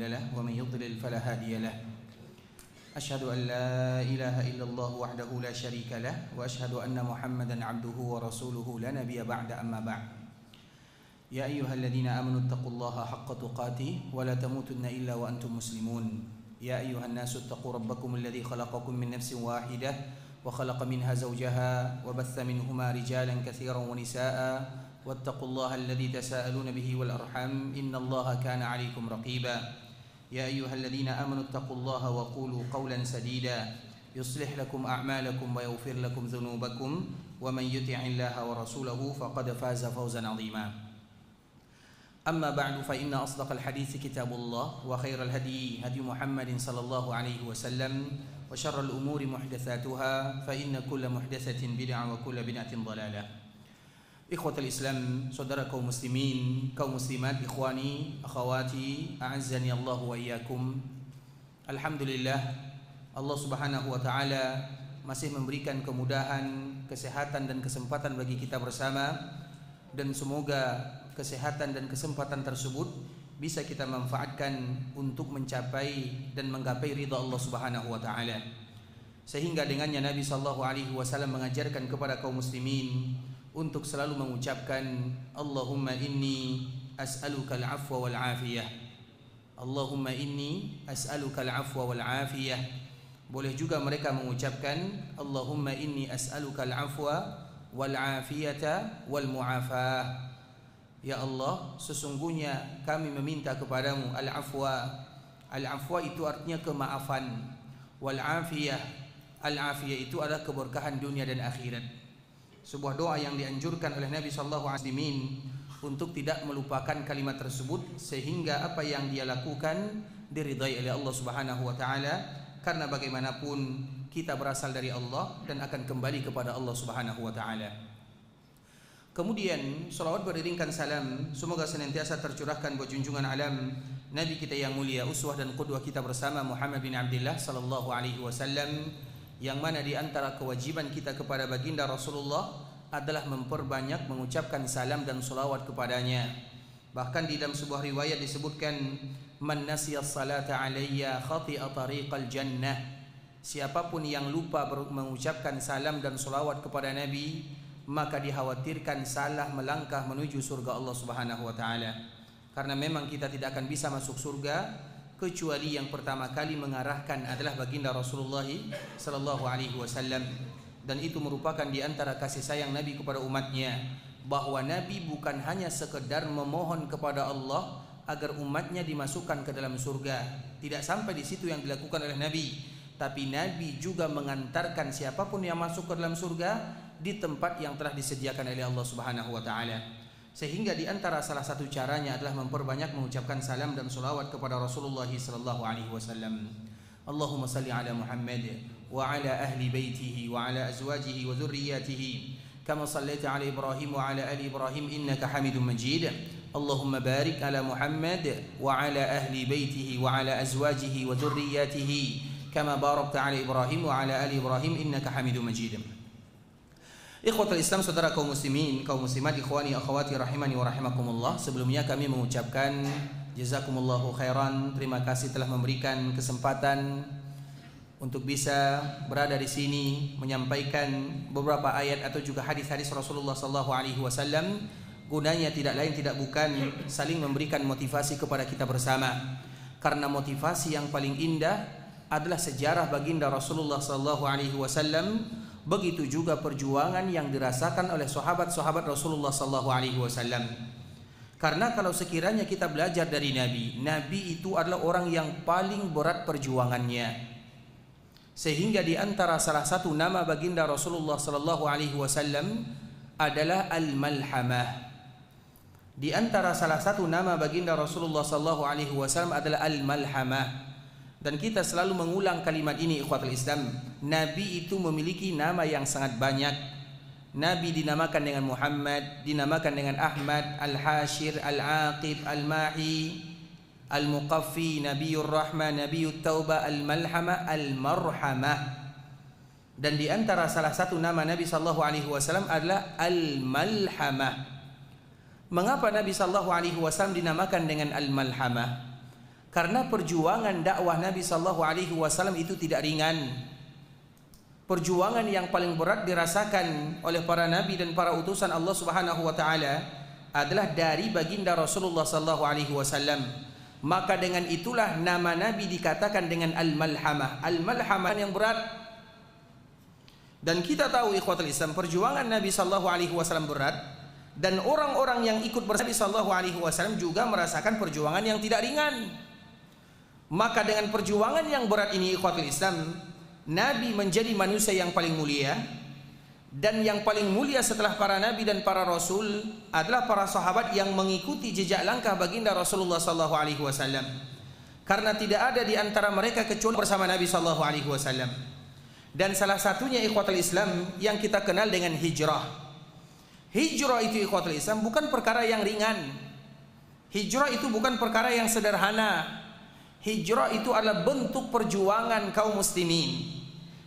له ومن يضلل فلا هادي له أشهد أن لا إله إلا الله وحده لا شريك له وأشهد أن محمدا عبده ورسوله لا نبي بعد أما بعد يا أيها الذين آمنوا اتقوا الله حق تقاته ولا تموتن إلا وأنتم مسلمون يا أيها الناس اتقوا ربكم الذي خلقكم من نفس واحدة وخلق منها زوجها وبث منهما رجالا كثيرا ونساء واتقوا الله الذي تساءلون به والأرحام إن الله كان عليكم رقيبا يا أيها الذين آمنوا اتقوا الله وقولوا قولا سديدا يصلح لكم أعمالكم ويغفر لكم ذنوبكم ومن يطع الله ورسوله فقد فاز فوزا عظيما أما بعد فإن أصدق الحديث كتاب الله وخير الهدي هدي محمد صلى الله عليه وسلم وشر الأمور محدثاتها فإن كل محدثة بدعة وكل بدعة ضلالة. Ikhwatul Islam, saudara kaum muslimin, kaum muslimat, ikhwani, akhawati, a'azzani Allah wa iyyakum. Alhamdulillah, Allah Subhanahu wa taala masih memberikan kemudahan, kesehatan dan kesempatan bagi kita bersama, dan semoga kesehatan dan kesempatan tersebut bisa kita manfaatkan untuk mencapai dan menggapai ridha Allah Subhanahu wa taala. Sehingga dengannya Nabi sallallahu alaihi wasallam mengajarkan kepada kaum muslimin untuk selalu mengucapkan Allahumma inni as'aluka al-'afwa wal 'afiyah. Allahumma inni as'aluka al-'afwa wal 'afiyah. Boleh juga mereka mengucapkan Allahumma inni as'aluka al-'afwa wal 'afiyata wal mu'afah. Ya Allah, sesungguhnya kami meminta kepadamu al-'afwa. Al-'afwa itu artinya kemaafan. Wal 'afiyah, al-'afiyah itu adalah keberkahan dunia dan akhirat. Sebuah doa yang dianjurkan oleh Nabi sallallahu alaihi wasallam untuk tidak melupakan kalimat tersebut sehingga apa yang dia lakukan diridai oleh Allah Subhanahu wa taala, karena bagaimanapun kita berasal dari Allah dan akan kembali kepada Allah Subhanahu wa taala. Kemudian salawat beriringkan salam semoga senantiasa tercurahkan buat junjungan alam Nabi kita yang mulia, uswah dan qudwah kita bersama Muhammad bin Abdullah sallallahu alaihi wasallam, yang mana di antara kewajiban kita kepada baginda Rasulullah adalah memperbanyak mengucapkan salam dan salawat kepadanya. Bahkan di dalam sebuah riwayat disebutkan man nasiyas salata alayya khati'a tariqal jannah. Siapapun yang lupa mengucapkan salam dan salawat kepada Nabi, maka dikhawatirkan salah melangkah menuju surga Allah Subhanahu wa taala. Karena memang kita tidak akan bisa masuk surga kecuali yang pertama kali mengarahkan adalah baginda Rasulullah sallallahu alaihi wasallam, dan itu merupakan di antara kasih sayang Nabi kepada umatnya, bahwa Nabi bukan hanya sekedar memohon kepada Allah agar umatnya dimasukkan ke dalam surga. Tidak sampai di situ yang dilakukan oleh Nabi, tapi Nabi juga mengantarkan siapapun yang masuk ke dalam surga di tempat yang telah disediakan oleh Allah Subhanahu wa taala. Sehingga di antara salah satu caranya adalah memperbanyak mengucapkan salam dan salawat kepada Rasulullah sallallahu alaihi wasallam. Allahumma salli ala Muhammad wa ala ahli baitihi wa ala azwajihi wa dhurriyyatihi kama sallaita ala Ibrahim wa ala ali Ibrahim innaka Hamidum Majid. Allahumma barik ala Muhammad wa ala ahli baitihi wa ala azwajihi wa dhurriyyatihi kama barakta ala Ibrahim wa ala ali Ibrahim innaka Hamidum Majid. Ikhwatul Islam, saudara kaum muslimin, kaum muslimat, ikhwani akhwati rahimani wa rahimakumullah. Sebelumnya kami mengucapkan jazakumullahu khairan. Terima kasih telah memberikan kesempatan untuk bisa berada di sini menyampaikan beberapa ayat atau juga hadis-hadis Rasulullah sallallahu alaihi wasallam. Gunanya tidak lain tidak bukan saling memberikan motivasi kepada kita bersama. Karena motivasi yang paling indah adalah sejarah baginda Rasulullah sallallahu alaihi wasallam. Begitu juga perjuangan yang dirasakan oleh sahabat-sahabat Rasulullah sallallahu alaihi wasallam. Karena kalau sekiranya kita belajar dari Nabi, Nabi itu adalah orang yang paling berat perjuangannya. Sehingga di antara salah satu nama baginda Rasulullah sallallahu alaihi wasallam adalah Al-Malhamah. Di antara salah satu nama baginda Rasulullah sallallahu alaihi wasallam adalah Al-Malhamah. Dan kita selalu mengulang kalimat ini, ikhwatul Islam. Nabi itu memiliki nama yang sangat banyak. Nabi dinamakan dengan Muhammad, dinamakan dengan Ahmad, Al-Hashir, Al-Aqib, Al-Mahi, Al-Muqaffi, Nabiyur Rahmah, Nabiyut Taubah, Al-Malhamah, Al-Marhamah. Dan di antara salah satu nama Nabi sallallahu alaihi wasallam adalah Al-Malhamah. Mengapa Nabi sallallahu alaihi wasallam dinamakan dengan Al-Malhamah? Karena perjuangan dakwah Nabi sallallahu alaihi wasallam itu tidak ringan. Perjuangan yang paling berat dirasakan oleh para nabi dan para utusan Allah Subhanahu wa taala adalah dari baginda Rasulullah sallallahu alaihi wasallam. Maka dengan itulah nama nabi dikatakan dengan al-malhamah. Al-malhamah yang berat. Dan kita tahu ikhwatul Islam, perjuangan Nabi sallallahu alaihi wasallam berat, dan orang-orang yang ikut bersama Nabi sallallahu alaihi wasallam juga merasakan perjuangan yang tidak ringan. Maka dengan perjuangan yang berat ini ikhwatul Islam, Nabi menjadi manusia yang paling mulia. Dan yang paling mulia setelah para nabi dan para rasul adalah para sahabat yang mengikuti jejak langkah baginda Rasulullah sallallahu alaihi wasallam. Karena tidak ada di antara mereka kecuali bersama Nabi sallallahu alaihi wasallam. Dan salah satunya ikhwatul Islam yang kita kenal dengan hijrah. Hijrah itu ikhwatul Islam bukan perkara yang ringan. Hijrah itu bukan perkara yang sederhana. Hijrah itu adalah bentuk perjuangan kaum muslimin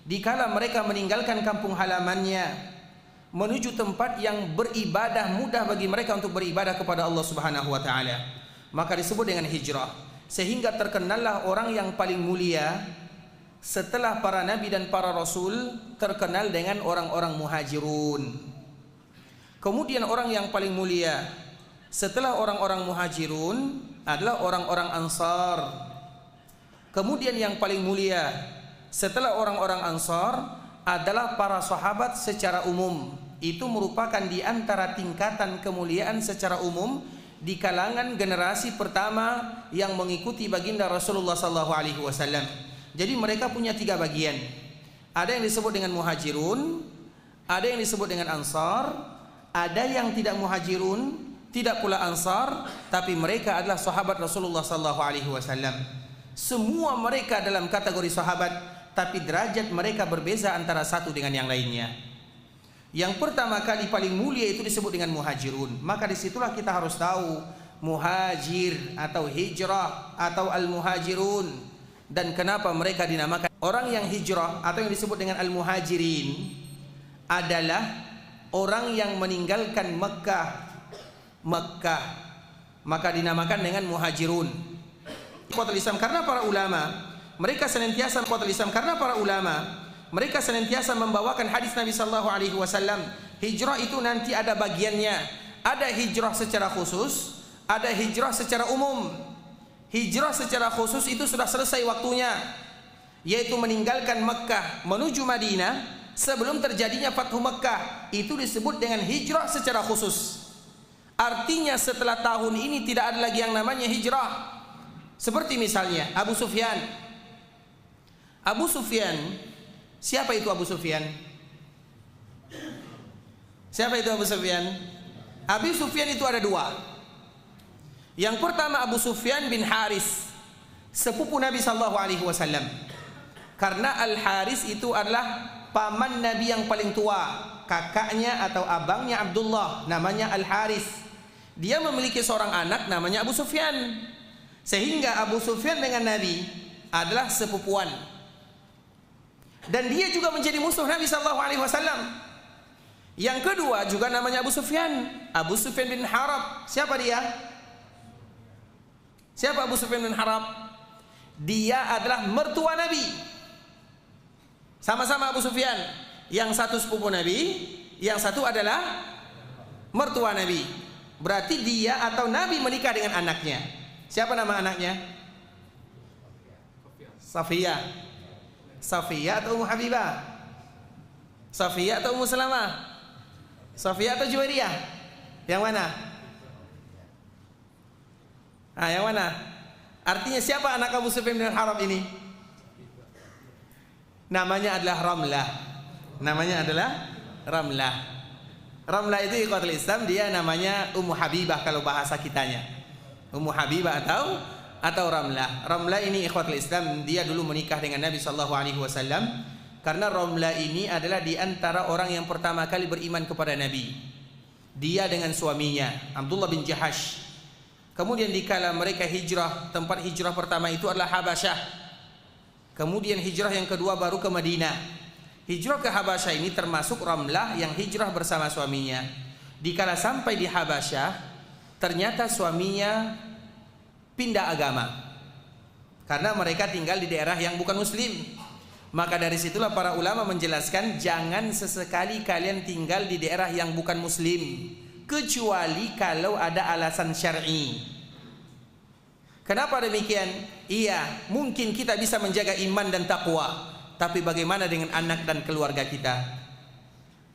dikala mereka meninggalkan kampung halamannya menuju tempat yang beribadah, mudah bagi mereka untuk beribadah kepada Allah Subhanahu wa taala. Maka disebut dengan hijrah. Sehingga terkenallah orang yang paling mulia setelah para nabi dan para rasul terkenal dengan orang-orang muhajirun. Kemudian orang yang paling mulia setelah orang-orang muhajirun adalah orang-orang ansar. Kemudian yang paling mulia setelah orang-orang Ansar adalah para sahabat secara umum. Itu merupakan di antara tingkatan kemuliaan secara umum di kalangan generasi pertama yang mengikuti baginda Rasulullah SAW. Jadi mereka punya 3 bagian. Ada yang disebut dengan muhajirun, ada yang disebut dengan ansar, ada yang tidak muhajirun, tidak pula ansar, tapi mereka adalah sahabat Rasulullah SAW. Semua mereka dalam kategori sahabat, tapi derajat mereka berbeza antara satu dengan yang lainnya. Yang pertama kali paling mulia itu disebut dengan muhajirun. Maka disitulah kita harus tahu muhajir atau hijrah atau al-muhajirun, dan kenapa mereka dinamakan. Orang yang hijrah atau yang disebut dengan al-muhajirin adalah orang yang meninggalkan Mekah, maka dinamakan dengan muhajirun. Islam karena para ulama mereka senantiasa membawakan hadis Nabi sallallahu alaihi wasallam. Hijrah itu nanti ada bagiannya. Ada hijrah secara khusus, ada hijrah secara umum. Hijrah secara khusus itu sudah selesai waktunya, yaitu meninggalkan Mekah menuju Madinah sebelum terjadinya Fathu Mekah. Itu disebut dengan hijrah secara khusus. Artinya setelah tahun ini tidak ada lagi yang namanya hijrah. Seperti misalnya Abu Sufyan. Siapa itu Abu Sufyan? Siapa itu Abu Sufyan? Abu Sufyan itu ada 2. Yang pertama Abu Sufyan bin Haris, sepupu Nabi sallallahu alaihi wasallam. Karena Al-Haris itu adalah paman Nabi yang paling tua, kakaknya atau abangnya Abdullah, namanya Al-Haris. Dia memiliki seorang anak namanya Abu Sufyan. Sehingga Abu Sufyan dengan Nabi adalah sepupuan. Dan dia juga menjadi musuh Nabi sallallahu alaihi wasallam. Yang kedua juga namanya Abu Sufyan bin Harab. Siapa dia? Siapa Abu Sufyan bin Harab? Dia adalah mertua Nabi. Sama-sama Abu Sufyan. Yang satu sepupu Nabi, yang satu adalah mertua Nabi. Berarti dia atau Nabi menikah dengan anaknya. Siapa nama anaknya? Safiyah. Safiyah atau Ummu Habibah? Safiyah atau Ummu Salamah? Safiyah atau Juwairiyah? Yang mana? Yang mana? Artinya siapa anak Abu Sufyan bin Harab ini? Namanya adalah Ramlah. Ramlah itu ikhwatul Islam, dia namanya Ummu Habibah kalau bahasa kitanya. Ummu Habibah atau Ramlah. Ramlah ini ikhwatul Islam, dia dulu menikah dengan Nabi sallallahu alaihi wasallam. Karena Ramlah ini adalah di antara orang yang pertama kali beriman kepada Nabi. Dia dengan suaminya Abdullah bin Jahash. Kemudian dikala mereka hijrah, tempat hijrah pertama itu adalah Habasyah. Kemudian hijrah yang kedua baru ke Madinah. Hijrah ke Habasyah ini termasuk Ramlah yang hijrah bersama suaminya. Dikala sampai di Habasyah, ternyata suaminya pindah agama. karena mereka tinggal di daerah yang bukan muslim. Maka dari situlah para ulama menjelaskan, jangan sesekali kalian tinggal di daerah yang bukan muslim, kecuali kalau ada alasan syar'i. Kenapa demikian? Iya, mungkin kita bisa menjaga iman dan takwa, tapi bagaimana dengan anak dan keluarga kita?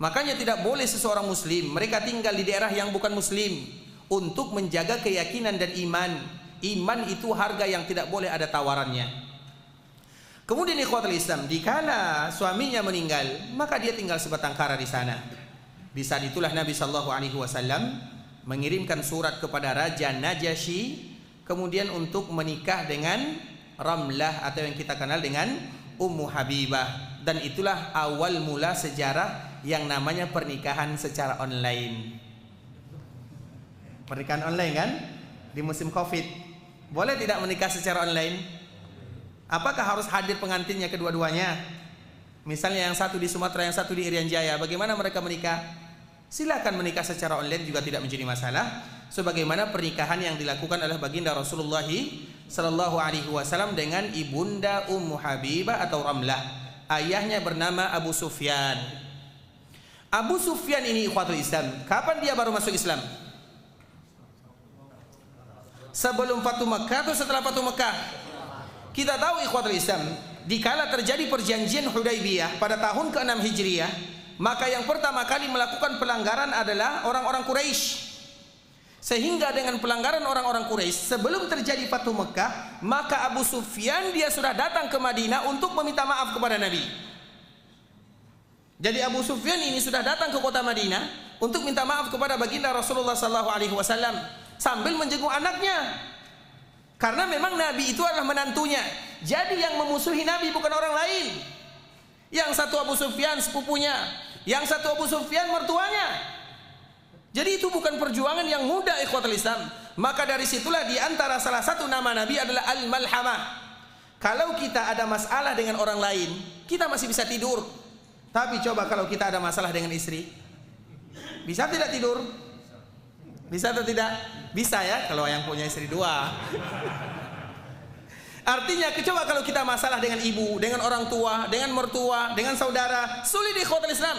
Makanya tidak boleh seseorang muslim mereka tinggal di daerah yang bukan muslim, untuk menjaga keyakinan dan iman. Iman itu harga yang tidak boleh ada tawarannya. Kemudian ikhwatul Islam, dikala suaminya meninggal, maka dia tinggal sebatang kara di sana. Di saat itulah Nabi SAW mengirimkan surat kepada Raja Najasyi, kemudian untuk menikah dengan Ramlah atau yang kita kenal dengan Ummu Habibah. Dan itulah awal mula sejarah yang namanya pernikahan secara online. Pernikahan online kan? Di musim Covid. Boleh tidak menikah secara online? Apakah harus hadir pengantinnya kedua-duanya? Misalnya yang satu di Sumatera, yang satu di Irian Jaya. Bagaimana mereka menikah? Silakan menikah secara online juga tidak menjadi masalah. Sebagaimana pernikahan yang dilakukan oleh baginda Rasulullah SAW dengan ibunda Ummu Habibah atau Ramlah. Ayahnya bernama Abu Sufyan. Abu Sufyan ini ikhwatul Islam, kapan dia baru masuk Islam? Sebelum Fatu Makkah atau setelah Fatu Makkah? Kita tahu ikhwatul Islam, dikala terjadi perjanjian Hudaybiyah pada tahun ke-6 Hijriah, maka yang pertama kali melakukan pelanggaran adalah orang-orang Quraisy. Sehingga dengan pelanggaran orang-orang Quraisy, sebelum terjadi Fatu Makkah, maka Abu Sufyan dia sudah datang ke Madinah untuk meminta maaf kepada Nabi. Jadi Abu Sufyan ini sudah datang ke kota Madinah untuk minta maaf kepada baginda Rasulullah SAW sambil menjenguk anaknya. Karena memang Nabi itu adalah menantunya. Jadi yang memusuhi Nabi bukan orang lain. Yang satu Abu Sufyan sepupunya, yang satu Abu Sufyan mertuanya. Jadi itu bukan perjuangan yang mudah ikhwatul Islam. Maka dari situlah di antara salah satu nama Nabi adalah Al-Malhamah. Kalau kita ada masalah dengan orang lain, kita masih bisa tidur. Tapi coba kalau kita ada masalah dengan istri, bisa tidak tidur? Bisa atau tidak? Bisa ya, kalau yang punya istri dua. Artinya coba kalau kita masalah dengan ibu, dengan orang tua, dengan mertua, dengan saudara, sulit ikhwatul Islam.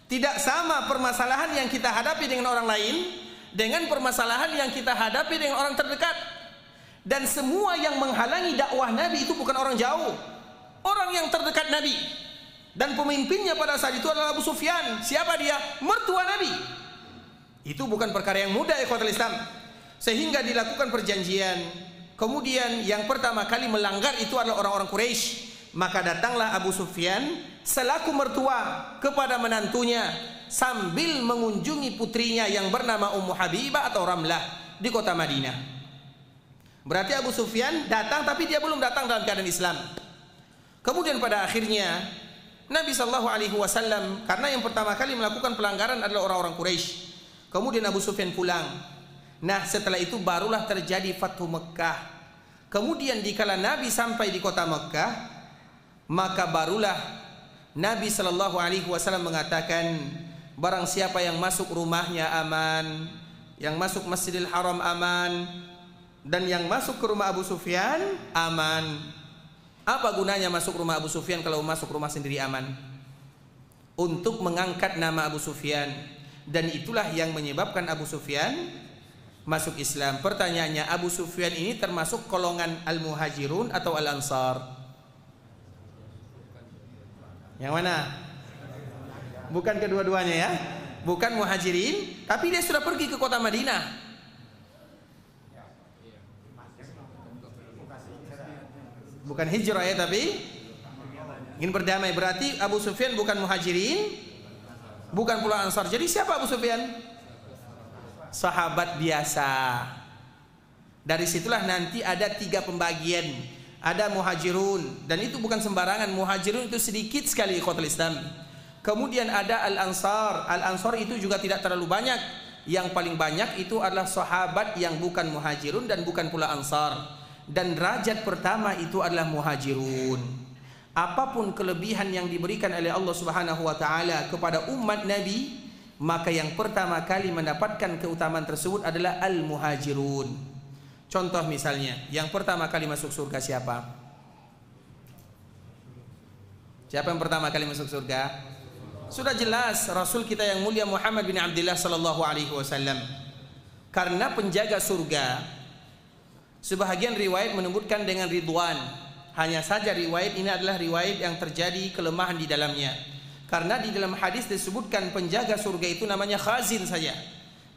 Tidak sama permasalahan yang kita hadapi dengan orang lain dengan permasalahan yang kita hadapi dengan orang terdekat. Dan semua yang menghalangi dakwah Nabi itu bukan orang jauh, orang yang terdekat Nabi. Dan pemimpinnya pada saat itu adalah Abu Sufyan. Siapa dia? Mertua Nabi. Itu bukan perkara yang mudah ikhwatul Islam. Sehingga dilakukan perjanjian. Kemudian yang pertama kali melanggar itu adalah orang-orang Quraisy. Maka datanglah Abu Sufyan selaku mertua kepada menantunya sambil mengunjungi putrinya yang bernama Ummu Habibah atau Ramlah di kota Madinah. Berarti Abu Sufyan datang tapi dia belum datang dalam keadaan Islam. Kemudian pada akhirnya Nabi SAW, karena yang pertama kali melakukan pelanggaran adalah orang-orang Quraisy. Kemudian Abu Sufyan pulang. Nah setelah itu barulah terjadi Fathu Mekkah. Kemudian dikala Nabi sampai di kota Mekkah, maka barulah Nabi SAW mengatakan, barang siapa yang masuk rumahnya aman, yang masuk Masjidil Haram aman, dan yang masuk ke rumah Abu Sufyan aman. Apa gunanya masuk rumah Abu Sufyan kalau masuk rumah sendiri aman? Untuk mengangkat nama Abu Sufyan. Dan itulah yang menyebabkan Abu Sufyan masuk Islam. Pertanyaannya, Abu Sufyan ini termasuk golongan Al-Muhajirun atau Al-Ansar? Yang mana? Bukan kedua-duanya ya. Bukan Muhajirin, tapi dia sudah pergi ke kota Madinah. Bukan hijrah ya, tapi ingin berdamai. Berarti Abu Sufyan bukan Muhajirin, bukan pula Ansar. Jadi siapa Abu Sufyan? Sahabat biasa. Dari situlah nanti ada 3 pembagian. Ada Muhajirun, dan itu bukan sembarangan. Muhajirun itu sedikit sekali ikhwatul Islam. Kemudian ada Al-Ansar. Al-Ansar itu juga tidak terlalu banyak. Yang paling banyak itu adalah sahabat yang bukan Muhajirun dan bukan pula Ansar. Dan derajat pertama itu adalah Muhajirun. Apapun kelebihan yang diberikan oleh Allah Subhanahu wa taala kepada umat Nabi, maka yang pertama kali mendapatkan keutamaan tersebut adalah Al-Muhajirun. Contoh misalnya, yang pertama kali masuk surga siapa? Siapa yang pertama kali masuk surga? Sudah jelas, Rasul kita yang mulia Muhammad bin Abdullah sallallahu alaihi wasallam. Karena penjaga surga, sebahagian riwayat menyebutkan dengan ridwan. Hanya saja riwayat ini adalah riwayat yang terjadi kelemahan di dalamnya. Karena di dalam hadis disebutkan penjaga surga itu namanya khazin saja.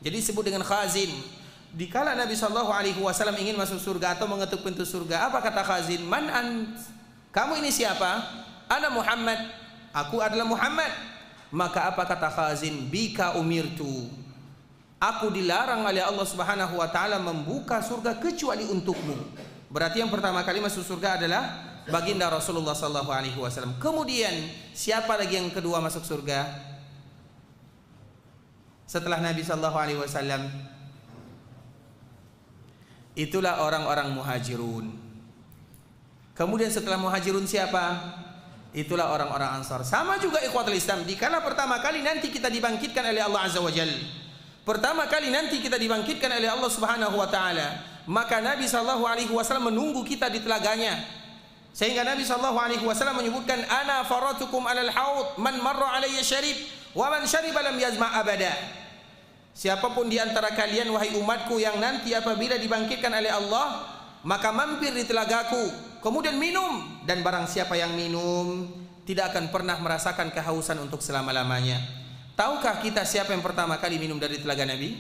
Jadi disebut dengan khazin. Dikala Nabi sallallahu alaihi wasallam ingin masuk surga atau mengetuk pintu surga, apa kata khazin? Man ant? Kamu ini siapa? Ana Muhammad. Aku adalah Muhammad. Maka apa kata khazin? Bika umirtu. Aku dilarang oleh Allah Subhanahu wa taala membuka surga kecuali untukmu. Berarti yang pertama kali masuk surga adalah baginda Rasulullah sallallahu alaihi wasallam. Kemudian siapa lagi yang kedua masuk surga? Setelah Nabi sallallahu alaihi wasallam, itulah orang-orang muhajirun. Kemudian setelah muhajirun siapa? Itulah orang-orang Ansar. Sama juga ikhwatul Islam, dikala pertama kali nanti kita dibangkitkan oleh Allah Azza wa Jalla. Pertama kali nanti kita dibangkitkan oleh Allah Subhanahu wa taala, maka Nabi sallallahu alaihi wasallam menunggu kita di telaganya. Sehingga Nabi sallallahu alaihi wasallam menyebutkan, ana faratukum alal haud, man marra alayya syarib wa man syariba lam yazma abada. Siapapun di antara kalian wahai umatku yang nanti apabila dibangkitkan oleh Allah, maka mampir di telagaku, kemudian minum, dan barang siapa yang minum tidak akan pernah merasakan kehausan untuk selama-lamanya. Tahukah kita siapa yang pertama kali minum dari telaga Nabi?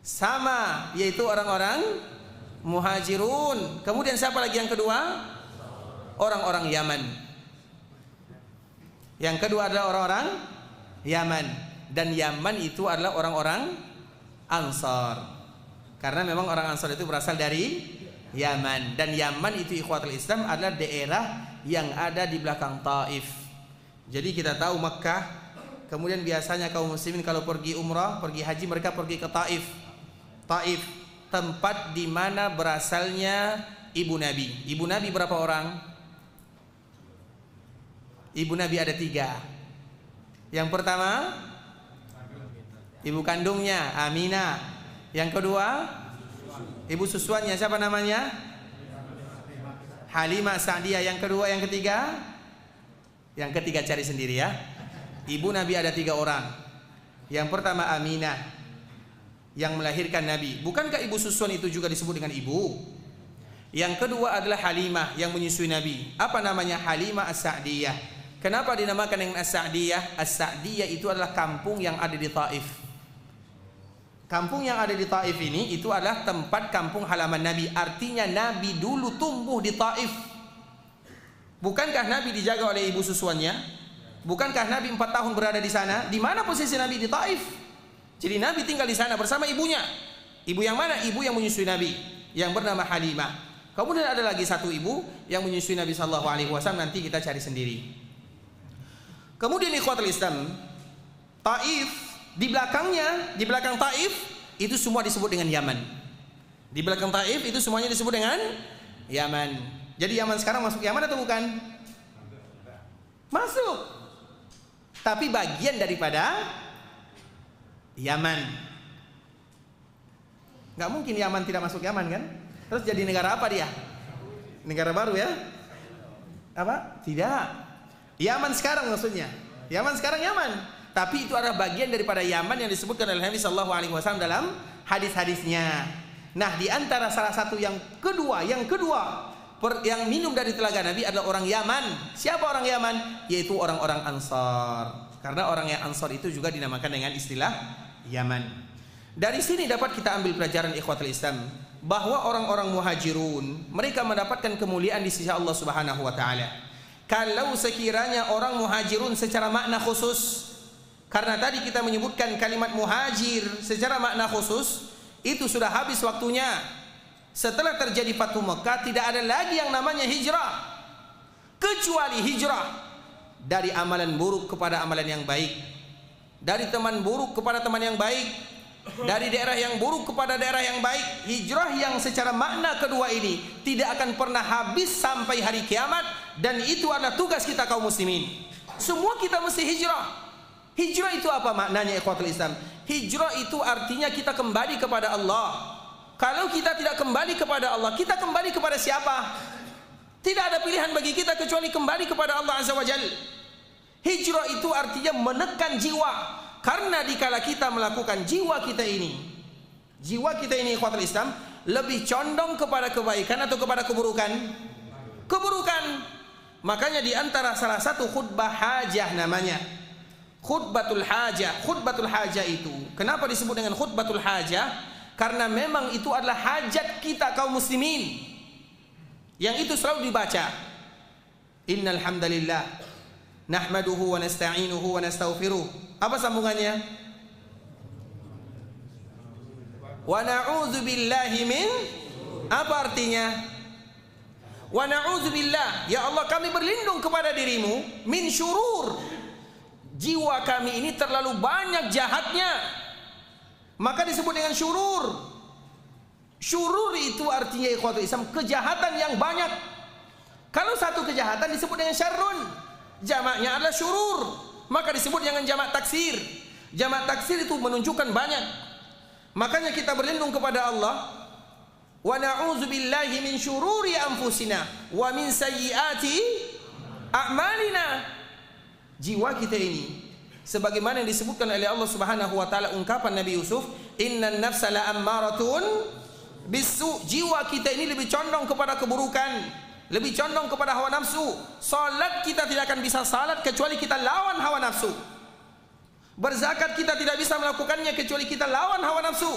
Sama, yaitu orang-orang muhajirun. Kemudian siapa lagi yang kedua? Orang-orang Yaman. Yang kedua adalah orang-orang Yaman. Dan Yaman itu adalah orang-orang Ansar. Karena memang orang Ansar itu berasal dari Yaman. Dan Yaman itu ikhwatul Islam adalah daerah yang ada di belakang Taif. Jadi kita tahu Makkah, kemudian biasanya kaum muslimin kalau pergi umrah, pergi haji, mereka pergi ke Taif. Taif, tempat di mana berasalnya ibu Nabi. Ibu Nabi berapa orang? Ibu Nabi ada 3. Yang pertama, ibu kandungnya Aminah. Yang kedua, ibu susuannya siapa namanya? Halimah Sa'diyah. Yang kedua, yang ketiga? Yang ketiga cari sendiri ya. Ibu Nabi ada 3 orang. Yang pertama Aminah, yang melahirkan Nabi. Bukankah ibu susuan itu juga disebut dengan ibu? Yang kedua adalah Halimah, yang menyusui Nabi. Apa namanya? Halimah As-Sa'diyah. Kenapa dinamakan dengan As-Sa'diyah? As-Sa'diyah itu adalah kampung yang ada di Taif. Kampung yang ada di Taif ini itu adalah tempat kampung halaman Nabi. Artinya Nabi dulu tumbuh di Taif. Bukankah Nabi dijaga oleh ibu susuannya? Bukankah Nabi 4 tahun berada di sana? Di mana posisi Nabi? Di Taif. Jadi Nabi tinggal di sana bersama ibunya. Ibu yang mana? Ibu yang menyusui Nabi, yang bernama Halimah. Kemudian ada lagi satu ibu yang menyusui Nabi sallallahu alaihi wasallam, nanti kita cari sendiri. Kemudian ikhwatul Islam, Taif, di belakangnya, di belakang Taif itu semua disebut dengan Yaman. Di belakang Taif itu semuanya disebut dengan Yaman. Jadi Yaman sekarang masuk Yaman atau bukan? Masuk. Tapi bagian daripada Yaman. Gak mungkin Yaman tidak masuk Yaman kan? Terus jadi negara apa dia? Negara baru ya? Apa? Tidak. Yaman sekarang maksudnya. Yaman sekarang Yaman. Tapi itu adalah bagian daripada Yaman yang disebutkan oleh Nabi sallallahu alaihi wasallam dalam hadis-hadisnya. Nah, di antara salah satu yang kedua yang minum dari telaga Nabi adalah orang Yaman. Siapa orang Yaman? Yaitu orang-orang Ansar. Karena orang yang Ansar itu juga dinamakan dengan istilah Yaman. Dari sini dapat kita ambil pelajaran ikhwatul Islam, bahwa orang-orang muhajirun mereka mendapatkan kemuliaan di sisi Allah Subhanahu wa taala. Kalau sekiranya orang muhajirun secara makna khusus, karena tadi kita menyebutkan kalimat muhajir secara makna khusus, itu sudah habis waktunya. Setelah terjadi Fathu Mekah, tidak ada lagi yang namanya hijrah, kecuali hijrah dari amalan buruk kepada amalan yang baik, dari teman buruk kepada teman yang baik, dari daerah yang buruk kepada daerah yang baik. Hijrah yang secara makna kedua ini tidak akan pernah habis sampai hari kiamat, dan itu adalah tugas kita kaum muslimin. Semua kita mesti hijrah. Hijrah itu apa maknanya ikhwatul Islam? Hijrah itu artinya kita kembali kepada Allah. Kalau kita tidak kembali kepada Allah, kita kembali kepada siapa? Tidak ada pilihan bagi kita kecuali kembali kepada Allah Azza wa Jalla. Hijrah itu artinya menekan jiwa. Karena dikala kita melakukan jiwa kita ini ikhwatul Islam lebih condong kepada kebaikan atau kepada keburukan? Keburukan. Makanya di antara salah satu khutbah hajah namanya khutbatul hajah. Khutbatul hajah itu kenapa disebut dengan khutbatul hajah? Karena memang itu adalah hajat kita kaum muslimin. Yang itu selalu dibaca. Innal hamdalillah nahmaduhu wa nasta'inuhu wa nastaghfiruh. Apa sambungannya? Wa na'udzu billahi min, apa artinya? Wa na'udzu billah, ya Allah kami berlindung kepada dirimu min syurur. Jiwa kami ini terlalu banyak jahatnya. Maka disebut dengan syurur. Syurur itu artinya ikhwatul Islam kejahatan yang banyak. Kalau satu kejahatan disebut dengan syarrun, jamaknya adalah syurur, maka disebut dengan jamak taksir. Jamak taksir itu menunjukkan banyak. Makanya kita berlindung kepada Allah. Wa na'udzu billahi min syururi anfusina wa min sayyiati a'malina. Jiwa kita ini sebagaimana yang disebutkan oleh Allah Subhanahu wa taala ungkapan Nabi Yusuf, innan nafsa la ammaratun bisu. Jiwa kita ini lebih condong kepada keburukan, lebih condong kepada hawa nafsu. Salat kita tidak akan bisa salat kecuali kita lawan hawa nafsu. Berzakat kita tidak bisa melakukannya kecuali kita lawan hawa nafsu.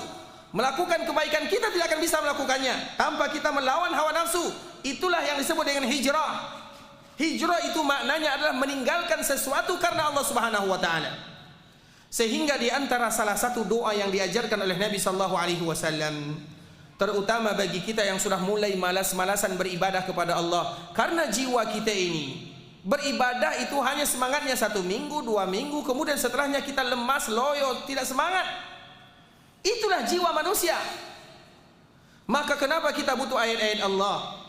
Melakukan kebaikan kita tidak akan bisa melakukannya tanpa kita melawan hawa nafsu. Itulah yang disebut dengan hijrah. Hijrah itu maknanya adalah meninggalkan sesuatu karena Allah Subhanahu wa taala. Sehingga di antara salah satu doa yang diajarkan oleh Nabi sallallahu alaihi wasallam, terutama bagi kita yang sudah mulai malas-malasan beribadah kepada Allah, karena jiwa kita ini beribadah itu hanya semangatnya 1 minggu, 2 minggu, kemudian setelahnya kita lemas, loyo, tidak semangat. Itulah jiwa manusia. Maka kenapa kita butuh ayat-ayat Allah?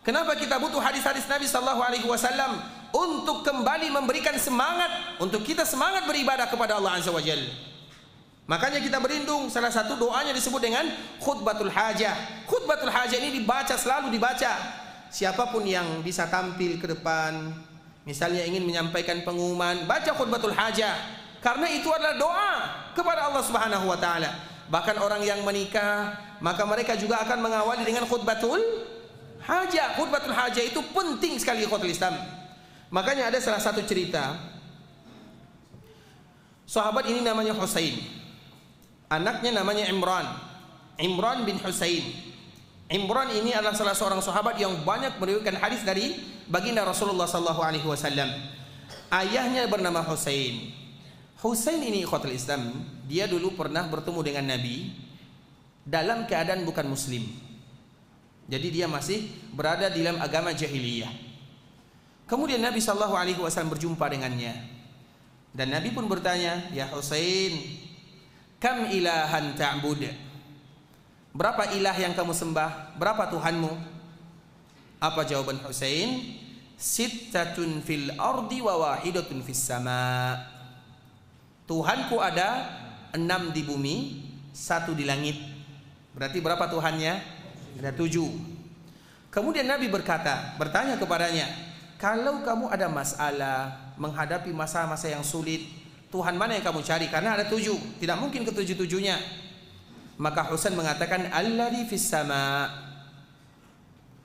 Kenapa kita butuh hadis-hadis Nabi sallallahu alaihi wasallam untuk kembali memberikan semangat untuk kita semangat beribadah kepada Allah Azza wa Jalla. Makanya kita berlindung, salah satu doanya disebut dengan khutbatul hajah. Khutbatul hajah ini dibaca, selalu dibaca. Siapapun yang bisa tampil ke depan, misalnya ingin menyampaikan pengumuman, baca khutbatul hajah. Karena itu adalah doa kepada Allah Subhanahu wa taala. Bahkan orang yang menikah, maka mereka juga akan mengawali dengan khutbatul hajah. Khutbatul hajah itu penting sekali ikhwatul Islam. Makanya ada salah satu cerita. Sahabat ini namanya Husain. Anaknya namanya Imran. Imran bin Husain. Imran ini adalah salah seorang sahabat yang banyak meriwayatkan hadis dari baginda Rasulullah sallallahu alaihi wasallam. Ayahnya bernama Husain. Husain ini ikhwatul Islam, dia dulu pernah bertemu dengan Nabi dalam keadaan bukan muslim. Jadi dia masih berada di dalam agama jahiliyah. Kemudian Nabi sallallahu alaihi wasallam berjumpa dengannya. Dan Nabi pun bertanya, "Ya Husain, kam ilahan ta'bud?" Berapa ilah yang kamu sembah? Berapa Tuhanmu? Apa jawaban Husain? Sittatun fil ardi wa wahidatun fis sama. Tuhanku ada 6 di bumi, 1 di langit. Berarti berapa Tuhannya? Ada 7. Kemudian Nabi bertanya kepadanya, kalau kamu ada masalah, menghadapi masa-masa yang sulit, Tuhan mana yang kamu cari? Karena ada 7, tidak mungkin ke-7-7-nya. Maka Husain mengatakan, alladzi fis sama.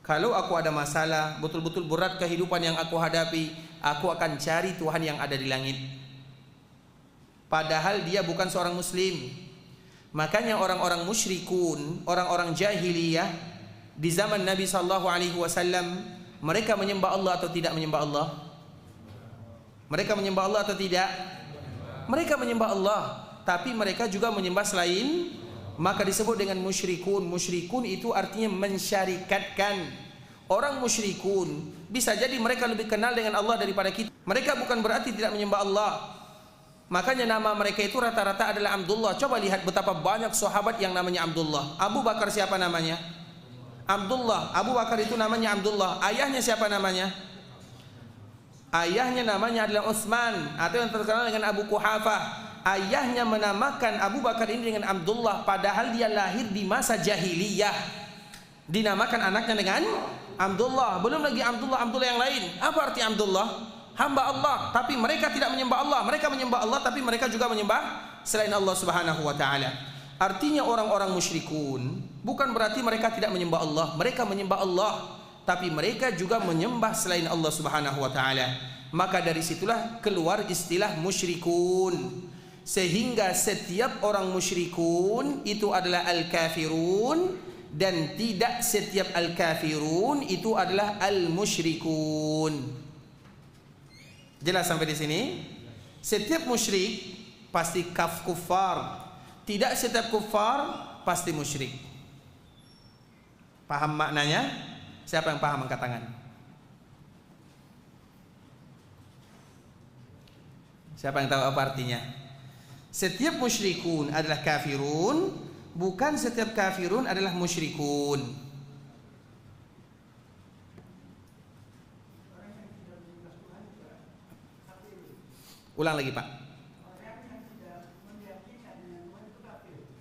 Kalau aku ada masalah, betul-betul berat kehidupan yang aku hadapi, aku akan cari Tuhan yang ada di langit. Padahal dia bukan seorang muslim. Makanya orang-orang musyrikun, orang-orang jahiliyah di zaman Nabi sallallahu alaihi wasallam, mereka menyembah Allah atau tidak menyembah Allah? Mereka menyembah Allah atau tidak? Mereka menyembah Allah, tapi mereka juga menyembah selain, maka disebut dengan musyrikun. Musyrikun itu artinya mensyarikatkan. Orang musyrikun bisa jadi mereka lebih kenal dengan Allah daripada kita. Mereka bukan berarti tidak menyembah Allah. Makanya nama mereka itu rata-rata adalah Abdullah. Coba lihat betapa banyak sahabat yang namanya Abdullah. Abu Bakar siapa namanya? Abdullah. Abu Bakar itu namanya Abdullah. Ayahnya siapa namanya? Ayahnya namanya adalah Utsman, atau yang terkenal dengan Abu Quhafah. ayahnya menamakan Abu Bakar ini dengan Abdullah padahal dia lahir di masa jahiliyah. Dinamakan anaknya dengan Abdullah. Belum lagi Abdullah yang lain. Apa arti Abdullah? Hamba Allah. Tapi mereka tidak menyembah Allah. Mereka menyembah Allah tapi mereka juga menyembah selain Allah Subhanahu wa taala. Artinya orang-orang musyrikun bukan berarti mereka tidak menyembah Allah. Mereka menyembah Allah, tapi mereka juga menyembah selain Allah Subhanahu wa taala. Maka dari situlah keluar istilah musyrikun. Sehingga setiap orang musyrikun itu adalah al-kafirun, dan tidak setiap al-kafirun itu adalah al-musyrikun. Jelas sampai di sini? Setiap musyrik pasti kufar. Tidak setiap kufar pasti musyrik. Paham maknanya? Siapa yang paham angkat tangan? Siapa yang tahu apa artinya? Setiap musyrikun adalah kafirun, bukan setiap kafirun adalah musyrikun. Ulang lagi, Pak.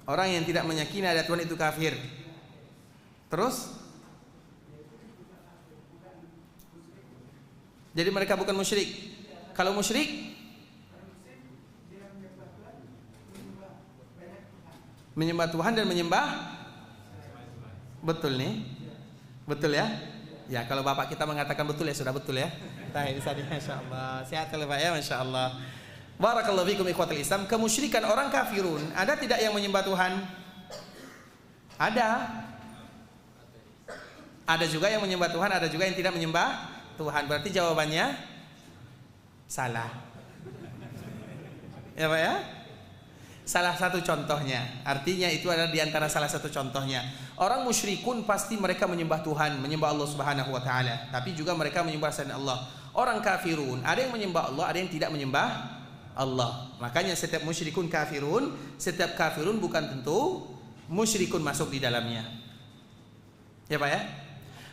Orang yang tidak meyakini ada Tuhan itu kafir. Terus? Jadi mereka bukan musyrik. Kalau musyrik menyembah Tuhan dan menyembah, betul nih? Betul ya? Ya, kalau bapak kita mengatakan betul ya sudah betul ya. Baik, Masya Allah. Sehat kalau Pak ya, Masya Allah. Barakallahu fikum ikhwatul Islam. Kemusyrikan orang kafirun, ada tidak yang menyembah Tuhan? Ada. Ada juga yang menyembah Tuhan, ada juga yang tidak menyembah Tuhan. Berarti jawabannya salah. Ya Pak ya? Salah satu contohnya. Artinya itu adalah diantara salah satu contohnya. Orang musyrikun pasti mereka menyembah Tuhan, menyembah Allah Subhanahu wa taala, tapi juga mereka menyembah selain Allah. Orang kafirun, ada yang menyembah Allah, ada yang tidak menyembah Allah. Makanya setiap musyrikun kafirun, setiap kafirun bukan tentu musyrikun masuk di dalamnya. Ya Pak ya?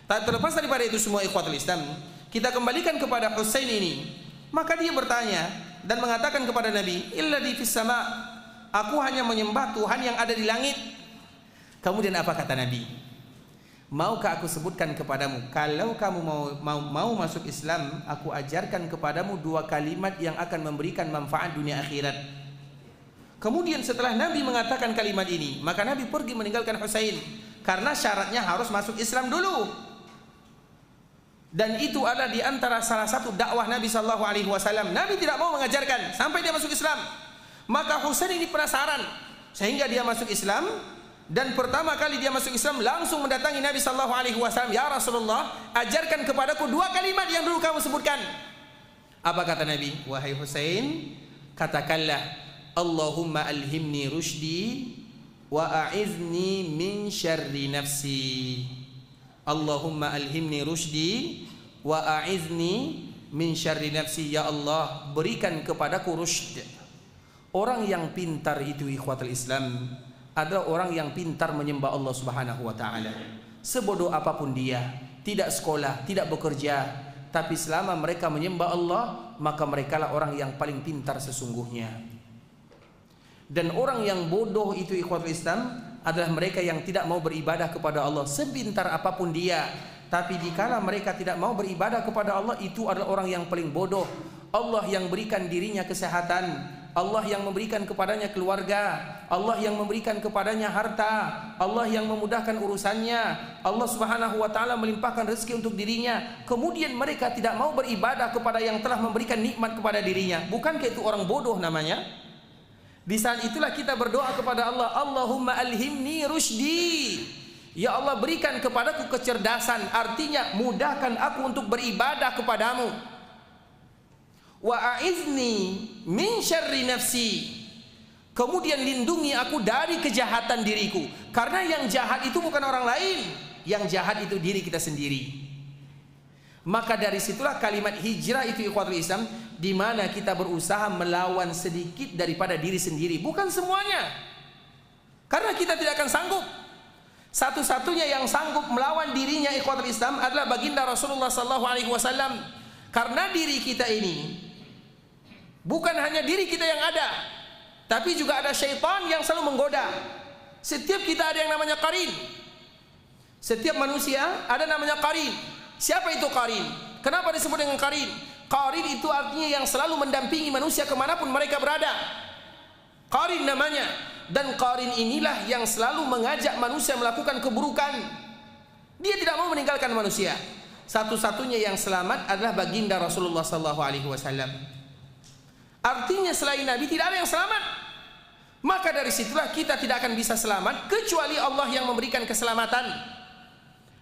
Tak terlepas daripada itu semua ikhwatul Islam, kita kembalikan kepada Husain ini. Maka dia bertanya dan mengatakan kepada Nabi, "Illadzi fis sama." Aku hanya menyembah Tuhan yang ada di langit. Kemudian apa kata Nabi? Maukah aku sebutkan kepadamu, kalau kamu mau masuk Islam, aku ajarkan kepadamu 2 kalimat yang akan memberikan manfaat dunia akhirat. Kemudian setelah Nabi mengatakan kalimat ini, maka Nabi pergi meninggalkan Husain karena syaratnya harus masuk Islam dulu. Dan itu adalah di antara salah satu dakwah Nabi sallallahu alaihi wasallam. Nabi tidak mau mengajarkan sampai dia masuk Islam. Maka Husain ini penasaran sehingga dia masuk Islam. Dan pertama kali dia masuk Islam langsung mendatangi Nabi sallallahu alaihi wasallam, "Ya Rasulullah, ajarkan kepadaku 2 kalimat yang dulu kamu sebutkan." Apa kata Nabi? "Wahai Husain, katakanlah Allahumma alhimni rusydi wa a'izni min syarri nafsi." Allahumma alhimni rusydi wa a'izni min syarri nafsi. Ya Allah, berikan kepadaku rusyd. Orang yang pintar itu ikhwatul Islam adalah orang yang pintar menyembah Allah Subhanahu wa taala. Sebodoh apapun dia, tidak sekolah, tidak bekerja, tapi selama mereka menyembah Allah, maka merekalah orang yang paling pintar sesungguhnya. Dan orang yang bodoh itu ikhwatul Islam adalah mereka yang tidak mau beribadah kepada Allah, sepintar apapun dia, tapi dikala mereka tidak mau beribadah kepada Allah, itu adalah orang yang paling bodoh. Allah yang berikan dirinya kesehatan, Allah yang memberikan kepadanya keluarga, Allah yang memberikan kepadanya harta, Allah yang memudahkan urusannya, Allah Subhanahu wa taala melimpahkan rezeki untuk dirinya. Kemudian mereka tidak mau beribadah kepada yang telah memberikan nikmat kepada dirinya. Bukankah itu orang bodoh namanya? Di saat itulah kita berdoa kepada Allah, Allahumma alhimni rusydi. Ya Allah, berikan kepadaku kecerdasan, artinya mudahkan aku untuk beribadah kepadamu. Wa a'izni min syarri nafsi. Kemudian lindungi aku dari kejahatan diriku. Karena yang jahat itu bukan orang lain, yang jahat itu diri kita sendiri. Maka dari situlah kalimat hijrah itu ikhwatul Islam, di mana kita berusaha melawan sedikit daripada diri sendiri, bukan semuanya. Karena kita tidak akan sanggup. Satu-satunya yang sanggup melawan dirinya ikhwatul Islam adalah baginda Rasulullah sallallahu alaihi wasallam. Karena diri kita ini bukan hanya diri kita yang ada, Tapi juga ada syaitan yang selalu menggoda. Setiap kita ada yang namanya qarin. Setiap manusia ada namanya qarin. Siapa itu qarin? Kenapa disebut dengan qarin? Qarin itu artinya yang selalu mendampingi manusia kemanapun mereka berada. Qarin namanya. Dan qarin inilah yang selalu mengajak manusia melakukan keburukan. Dia tidak mau meninggalkan manusia. Satu-satunya yang selamat adalah baginda Rasulullah SAW. Artinya selain Nabi tidak ada yang selamat. Maka dari situlah kita tidak akan bisa selamat kecuali Allah yang memberikan keselamatan.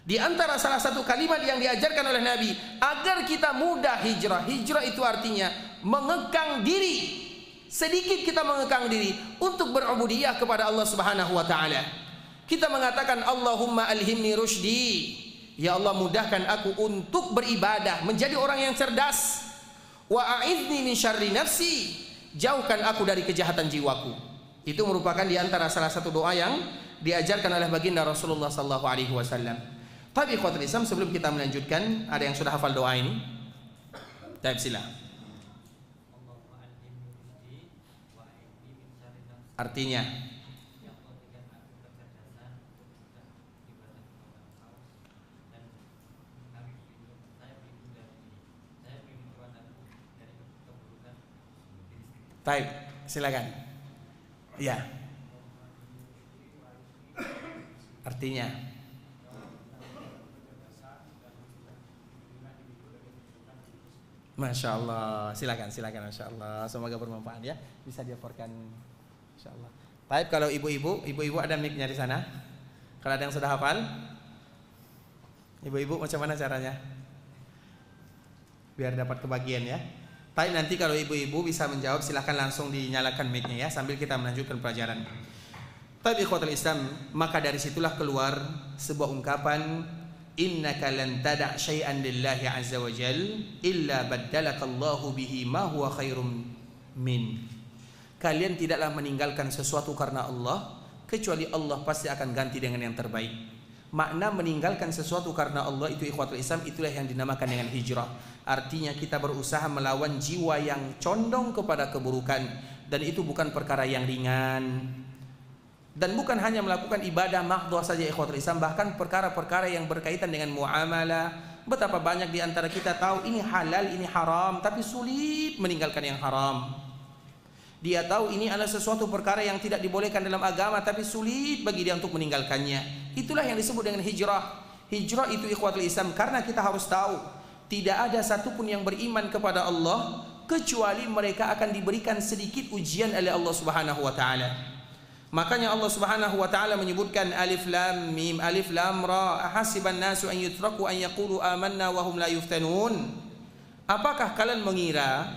Di antara salah satu kalimat yang diajarkan oleh Nabi agar kita mudah hijrah. Hijrah itu artinya mengekang diri. Sedikit kita mengekang diri untuk berubudiyah kepada Allah Subhanahu wa taala. Kita mengatakan Allahumma alhimni rusydi. Ya Allah, mudahkan aku untuk beribadah, menjadi orang yang cerdas. Wa a'idzni min syarri nafsi, jauhkan aku dari kejahatan jiwaku. Itu merupakan di antara salah satu doa yang diajarkan oleh baginda Rasulullah sallallahu alaihi wasallam. Tapi ikhwatul Islam, sebelum kita melanjutkan, ada yang sudah hafal doa ini? Baik, silakan. Artinya baik, silakan. Ya. Artinya Masya Allah, silakan, Masya Allah. Semoga bermanfaat ya. Bisa dilaporkan, Masya Allah. Baik, kalau ibu-ibu ada mic-nya di sana. Kalau ada yang sudah hafal, ibu-ibu macam mana caranya? Biar dapat kebagian ya. Baik, nanti kalau ibu-ibu bisa menjawab silahkan langsung dinyalakan mic-nya ya, sambil kita melanjutkan pelajaran. Tapi ikhwatul Islam, maka dari situlah keluar sebuah ungkapan, innaka lan tada' syai'an lillahi azza wa jal illa baddalakallahu bihi ma huwa khairum min. Kalian tidaklah meninggalkan sesuatu karena Allah kecuali Allah pasti akan ganti dengan yang terbaik. Makna meninggalkan sesuatu karena Allah itu ikhwatul Islam, itulah yang dinamakan dengan hijrah. Artinya kita berusaha melawan jiwa yang condong kepada keburukan. Dan itu bukan perkara yang ringan. Dan bukan hanya melakukan ibadah mahdhah saja ikhwatul Islam, bahkan perkara-perkara yang berkaitan dengan muamalah. Betapa banyak di antara kita tahu ini halal, ini haram, tapi sulit meninggalkan yang haram. Dia tahu ini adalah sesuatu perkara yang tidak dibolehkan dalam agama, tapi sulit bagi dia untuk meninggalkannya. Itulah yang disebut dengan hijrah. Hijrah itu ikhwatul Islam, karena kita harus tahu tidak ada satupun yang beriman kepada Allah kecuali mereka akan diberikan sedikit ujian oleh Allah Subhanahu wa taala. Makanya Allah Subhanahu wa taala menyebutkan alif lam mim alif lam ra ahasiban nasu an yutraku an yaqulu amanna wa hum la yuftanun. Apakah kalian mengira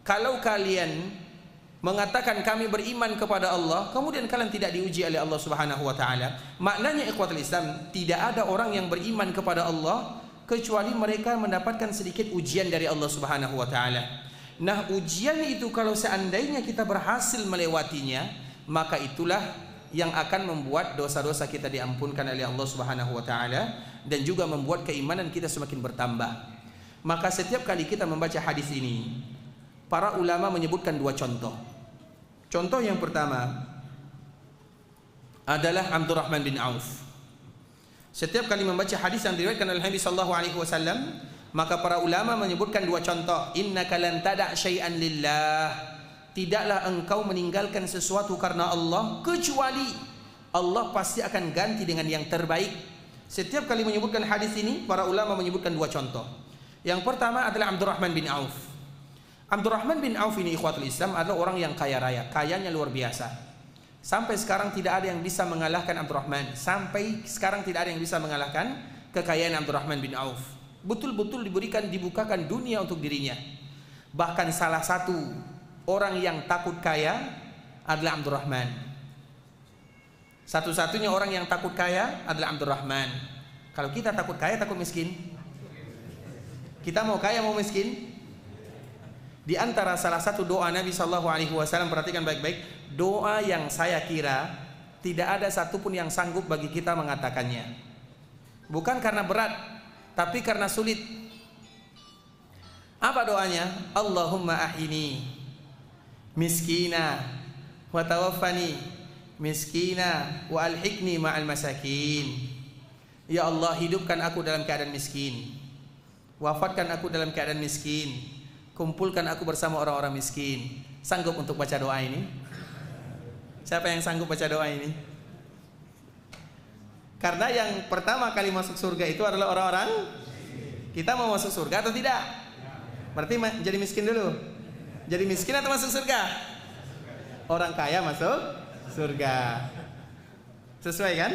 kalau kalian mengatakan kami beriman kepada Allah, kemudian kalian tidak diuji oleh Allah Subhanahu wa taala? Maknanya ikhwatul Islam, tidak ada orang yang beriman kepada Allah kecuali mereka mendapatkan sedikit ujian dari Allah Subhanahu wa taala. Nah, ujian itu kalau seandainya kita berhasil melewatinya, maka itulah yang akan membuat dosa-dosa kita diampunkan oleh Allah Subhanahu wa taala dan juga membuat keimanan kita semakin bertambah. Maka setiap kali kita membaca hadis ini, para ulama menyebutkan dua contoh. Contoh yang pertama adalah Abdurrahman bin Auf. Setiap kali membaca hadis yang diriwayatkan oleh Nabi sallallahu alaihi wasallam, maka para ulama menyebutkan dua contoh. Innaka lan tada' syai'an lillah. Tidaklah engkau meninggalkan sesuatu karena Allah kecuali Allah pasti akan ganti dengan yang terbaik. Setiap kali menyebutkan hadis ini, para ulama menyebutkan dua contoh. Yang pertama adalah Abdurrahman bin Auf. Abdurrahman bin Auf ini ikhwatul Islam adalah orang yang kaya raya, kayanya luar biasa. Sampai sekarang tidak ada yang bisa mengalahkan Abdurrahman. Sampai sekarang tidak ada yang bisa mengalahkan kekayaan Abdurrahman bin Auf. Betul-betul dibukakan dunia untuk dirinya. Bahkan salah satu orang yang takut kaya adalah Abdurrahman. Satu-satunya orang yang takut kaya adalah Abdurrahman. Kalau kita takut kaya, takut miskin. Kita mau kaya, mau miskin. Di antara salah satu doa Nabi sallallahu alaihi wasallam, perhatikan baik-baik, doa yang saya kira tidak ada satupun yang sanggup bagi kita mengatakannya. Bukan karena berat, tapi karena sulit. Apa doanya? Allahumma ahini miskina wa tawaffani miskina wa alhiqni ma'al masakin. Ya Allah, hidupkan aku dalam keadaan miskin, wafatkan aku dalam keadaan miskin, kumpulkan aku bersama orang-orang miskin. Sanggup untuk baca doa ini? Siapa yang sanggup baca doa ini? Karena yang pertama kali masuk surga itu adalah orang-orang. Kita mau masuk surga atau tidak? Berarti jadi miskin dulu. Jadi miskin atau masuk surga? Orang kaya masuk surga. Sesuai kan?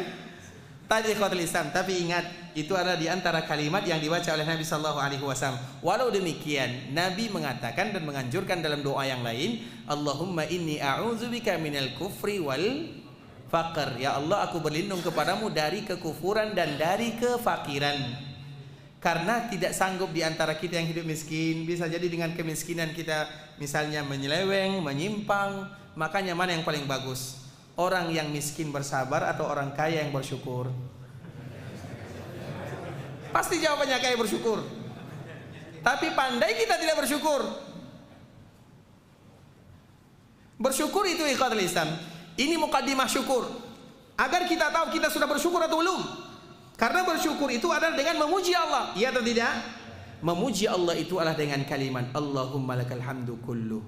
Tadi ikhwatul Islam. Tapi ingat, itu adalah di antara kalimat yang dibaca oleh Nabi sallallahu alaihi wasallam. Walau demikian, Nabi mengatakan dan menganjurkan dalam doa yang lain, Allahumma inni a'udzubika minal kufri wal faqr. Ya Allah, aku berlindung kepadamu dari kekufuran dan dari kefakiran. Karena tidak sanggup di antara kita yang hidup miskin. Bisa jadi dengan kemiskinan kita misalnya menyeleweng, menyimpang. Makanya mana yang paling bagus? Orang yang miskin bersabar atau orang kaya yang bersyukur? Pasti jawabannya kaya bersyukur. Tapi pandai kita tidak bersyukur. Bersyukur itu ikhwatul Islam. Ini mukaddimah syukur, agar kita tahu kita sudah bersyukur atau belum. Karena bersyukur itu adalah dengan memuji Allah, iya atau tidak? Memuji Allah itu adalah dengan kalimat Allahumma lakal hamdu kullu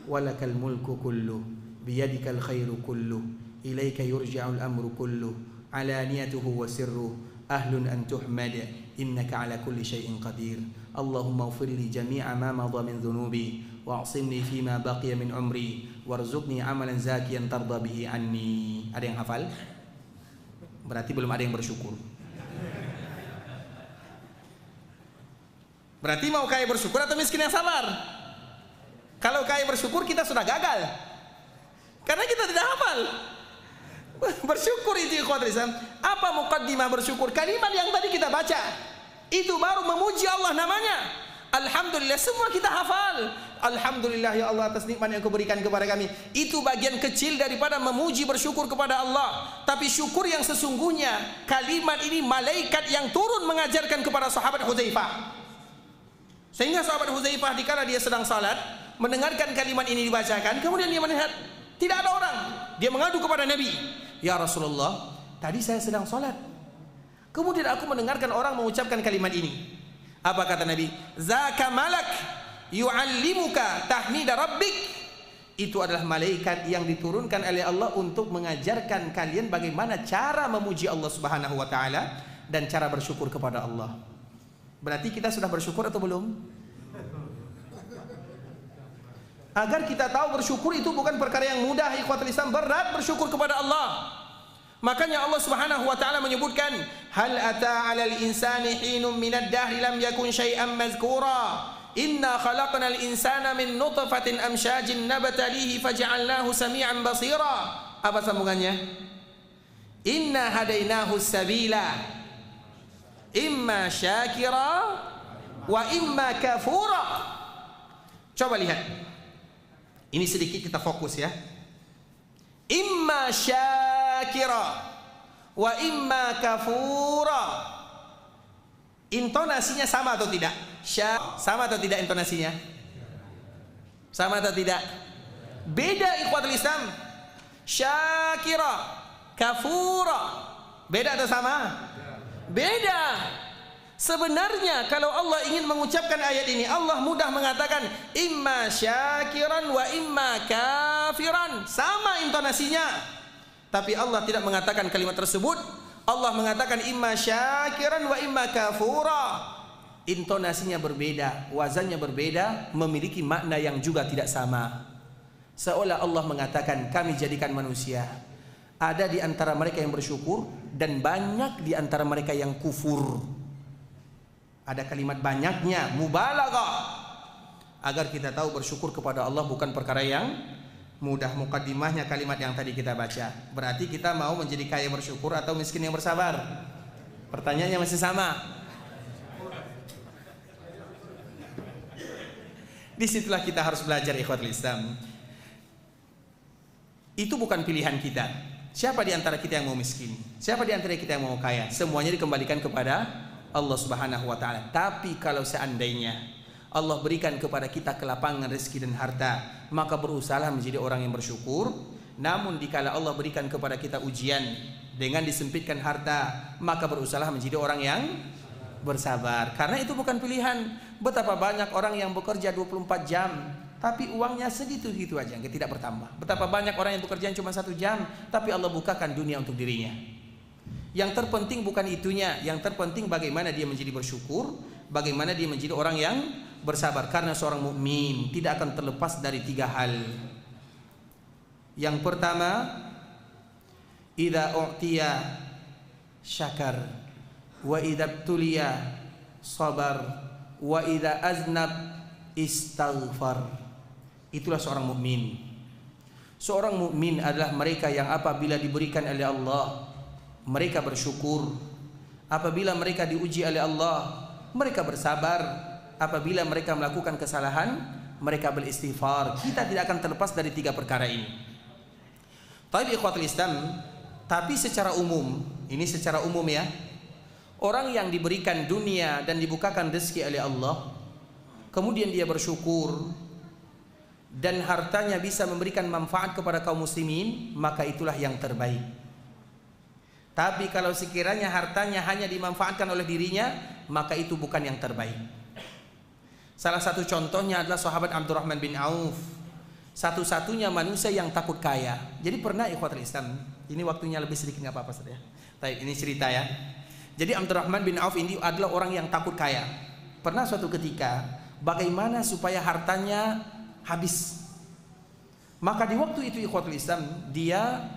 walakal mulku kullu biyadikal khairu kullu ilaika yurja'ul amru kullu alaniyatuhu wa sirruh ahlun an tuhmad innaka ala kulli syai'in qadir. Allahumma ighfir li jami'a ma madha min dhunubi wa'asimni fima baqiya min umri warzuqni amalan zakiyan tarda bihi anni. Ada yang hafal? Berarti belum ada yang bersyukur. Berarti mau kaya bersyukur atau miskin yang sabar? Kalau kaya bersyukur kita sudah gagal, karena kita tidak hafal. Bersyukur itu ikhwatul Islam. Apa muqaddimah bersyukur? Kalimat yang tadi kita baca itu baru memuji Allah namanya. Alhamdulillah, semua kita hafal. Alhamdulillah ya Allah atas nikmat yang kau berikan kepada kami. Itu bagian kecil daripada memuji bersyukur kepada Allah. Tapi syukur yang sesungguhnya, kalimat ini malaikat yang turun mengajarkan kepada sahabat Hudzaifah. Sehingga sahabat Hudzaifah dikala dia sedang salat, mendengarkan kalimat ini dibacakan, kemudian dia melihat tidak ada orang. Dia mengadu kepada Nabi, "Ya Rasulullah, tadi saya sedang salat. Kemudian aku mendengarkan orang mengucapkan kalimat ini." Apa kata Nabi? "Zaka malak yu'allimuka tahmida rabbik." Itu adalah malaikat yang diturunkan oleh Allah untuk mengajarkan kalian bagaimana cara memuji Allah Subhanahu wa taala dan cara bersyukur kepada Allah. Berarti kita sudah bersyukur atau belum? Agar kita tahu bersyukur itu bukan perkara yang mudah, ikhwatul Islam, berat bersyukur kepada Allah. Makanya Allah Subhanahu wa taala menyebutkan, "Hal ata 'alal insani hinum minad dahri lam yakun syai'an mazkura. Inna khalaqnal insana min nutfatin amsyajin nabtalihi faj'alnahu sami'an basira." Apa sambungannya? "Inna hadainahu sabila imma syakira wa imma kafura." Coba lihat. Ini sedikit kita fokus ya. Imma syakira wa imma kafura. Intonasinya sama atau tidak? Sama atau tidak intonasinya? Sama atau tidak? Beda ikhwatul Islam. Syakira, kafura. Beda atau sama? Beda. Sebenarnya kalau Allah ingin mengucapkan ayat ini, Allah mudah mengatakan imma syakiran wa imma kafiran. Sama intonasinya. Tapi Allah tidak mengatakan kalimat tersebut. Allah mengatakan imma syakiran wa imma kafura. Intonasinya berbeda, wazannya berbeda, memiliki makna yang juga tidak sama. Seolah Allah mengatakan, kami jadikan manusia, ada di antara mereka yang bersyukur dan banyak di antara mereka yang kufur. Ada kalimat banyaknya, mubalaghah, agar kita tahu bersyukur kepada Allah bukan perkara yang mudah. Mukaddimahnya kalimat yang tadi kita baca. Berarti kita mau menjadi kaya bersyukur atau miskin yang bersabar? Pertanyaannya masih sama. Disitulah kita harus belajar ikhwatul Islam. Itu bukan pilihan kita. Siapa di antara kita yang mau miskin? Siapa di antara kita yang mau kaya? Semuanya dikembalikan kepada Allah Subhanahu wa taala. Tapi kalau seandainya Allah berikan kepada kita kelapangan rezeki dan harta, maka berusahalah menjadi orang yang bersyukur. Namun dikala Allah berikan kepada kita ujian dengan disempitkan harta, maka berusahalah menjadi orang yang bersabar. Karena itu bukan pilihan. Betapa banyak orang yang bekerja 24 jam tapi uangnya segitu-gitu aja, tidak bertambah. Betapa banyak orang yang bekerja cuma 1 jam tapi Allah bukakan dunia untuk dirinya. Yang terpenting bukan itunya, yang terpenting bagaimana dia menjadi bersyukur, bagaimana dia menjadi orang yang bersabar. Karena seorang mukmin tidak akan terlepas dari 3 hal. Yang pertama, idza u'tiya syakar, wa idza btuliya sabar, wa idza aznab istaghfar. Itulah seorang mukmin. Seorang mukmin adalah mereka yang apabila diberikan oleh Allah, mereka bersyukur. Apabila mereka diuji oleh Allah, mereka bersabar. Apabila mereka melakukan kesalahan, mereka beristighfar. Kita tidak akan terlepas dari 3 perkara ini. Tapi ikhwatul Islam, tapi secara umum, ini secara umum ya, orang yang diberikan dunia dan dibukakan rezeki oleh Allah, kemudian dia bersyukur dan hartanya bisa memberikan manfaat kepada kaum muslimin, maka itulah yang terbaik. Tapi kalau sekiranya hartanya hanya dimanfaatkan oleh dirinya, maka itu bukan yang terbaik. Salah satu contohnya adalah sahabat Abdurrahman bin Auf, satu-satunya manusia yang takut kaya. Jadi pernah ikhwatul Islam, ini waktunya lebih sedikit nggak apa-apa saudara. Baik, ini cerita ya. Jadi Abdurrahman bin Auf ini adalah orang yang takut kaya. Pernah suatu ketika, bagaimana supaya hartanya habis. Maka di waktu itu ikhwatul Islam, dia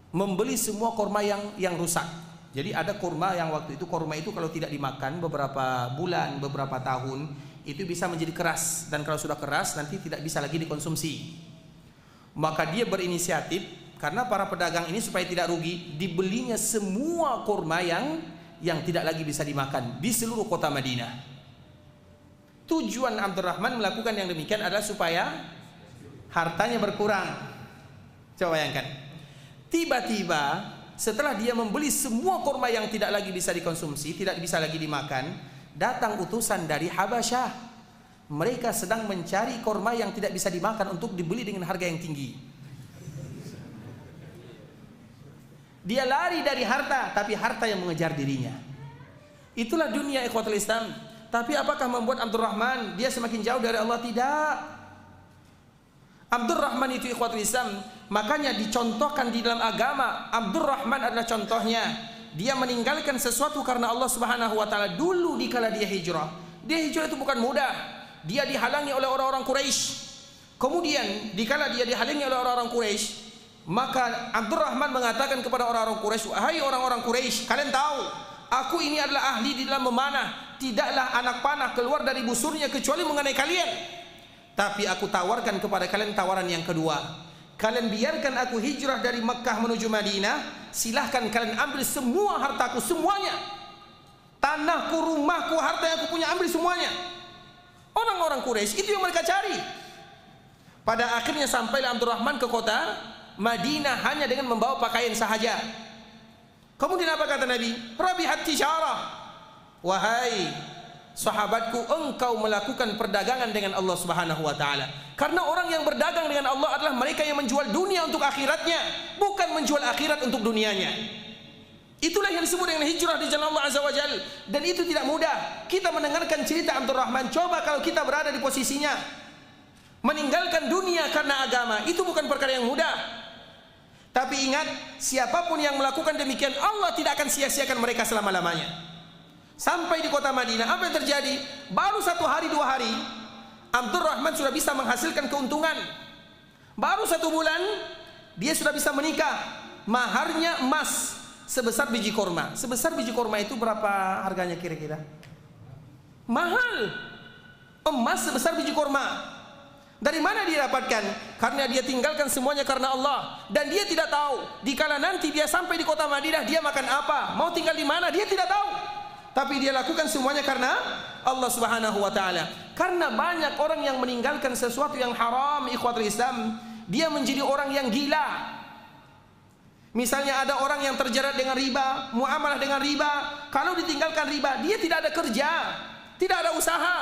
membeli semua kurma yang rusak. Jadi ada kurma yang waktu itu, kurma itu kalau tidak dimakan beberapa bulan, beberapa tahun, itu bisa menjadi keras, dan kalau sudah keras nanti tidak bisa lagi dikonsumsi. Maka dia berinisiatif, karena para pedagang ini supaya tidak rugi, dibelinya semua kurma yang tidak lagi bisa dimakan di seluruh kota Madinah. Tujuan Abdurrahman melakukan yang demikian adalah supaya hartanya berkurang. Coba bayangkan, tiba-tiba setelah dia membeli semua kurma yang tidak lagi bisa dikonsumsi, tidak bisa lagi dimakan, datang utusan dari Habasyah. Mereka sedang mencari kurma yang tidak bisa dimakan untuk dibeli dengan harga yang tinggi. Dia lari dari harta, tapi harta yang mengejar dirinya. Itulah dunia ikhwatul Islam. Tapi apakah membuat Abdurrahman dia semakin jauh dari Allah? Tidak. Abdurrahman itu ikhwatul Islam, makanya dicontohkan di dalam agama. Abdurrahman adalah contohnya. Dia meninggalkan sesuatu karena Allah Subhanahu wa taala dulu dikala dia hijrah. Dia hijrah itu bukan mudah. Dia dihalangi oleh orang-orang Quraisy. Kemudian dikala dia dihalangi oleh orang-orang Quraisy, maka Abdurrahman mengatakan kepada orang-orang Quraisy, "Hai orang-orang Quraisy, kalian tahu, aku ini adalah ahli di dalam memanah. Tidaklah anak panah keluar dari busurnya kecuali mengenai kalian. Tapi aku tawarkan kepada kalian tawaran yang kedua. Kalian biarkan aku hijrah dari Mekkah menuju Madinah. Silahkan kalian ambil semua hartaku, semuanya. Tanahku, rumahku, harta yang aku punya, ambil semuanya." Orang-orang Quraisy itu yang mereka cari. Pada akhirnya sampailah Abdurrahman ke kota Madinah hanya dengan membawa pakaian sahaja. Kemudian apa kata Nabi? Rabihat tijarah. Wahai sahabatku, engkau melakukan perdagangan dengan Allah Subhanahu wa taala. Karena orang yang berdagang dengan Allah adalah mereka yang menjual dunia untuk akhiratnya, bukan menjual akhirat untuk dunianya. Itulah yang disebut dengan hijrah di jalan Allah Azza wa Jalla. Dan itu tidak mudah. Kita mendengarkan cerita Abdurrahman, coba kalau kita berada di posisinya, meninggalkan dunia karena agama, itu bukan perkara yang mudah. Tapi ingat, siapapun yang melakukan demikian, Allah tidak akan sia-siakan mereka selama-lamanya. Sampai di kota Madinah, apa yang terjadi? Baru 1 hari 2 hari, Abdurrahman sudah bisa menghasilkan keuntungan. Baru 1 bulan, dia sudah bisa menikah. Maharnya emas sebesar biji korma. Sebesar biji korma itu berapa harganya kira-kira? Mahal. Emas sebesar biji korma. Dari mana dia dapatkan? Karena dia tinggalkan semuanya karena Allah. Dan dia tidak tahu, dikala nanti dia sampai di kota Madinah, dia makan apa, mau tinggal di mana, dia tidak tahu. Tapi dia lakukan semuanya karena Allah Subhanahu wa taala. Karena banyak orang yang meninggalkan sesuatu yang haram, ikhwatul Islam, dia menjadi orang yang gila. Misalnya ada orang yang terjerat dengan riba, muamalah dengan riba. Kalau ditinggalkan riba, dia tidak ada kerja, tidak ada usaha.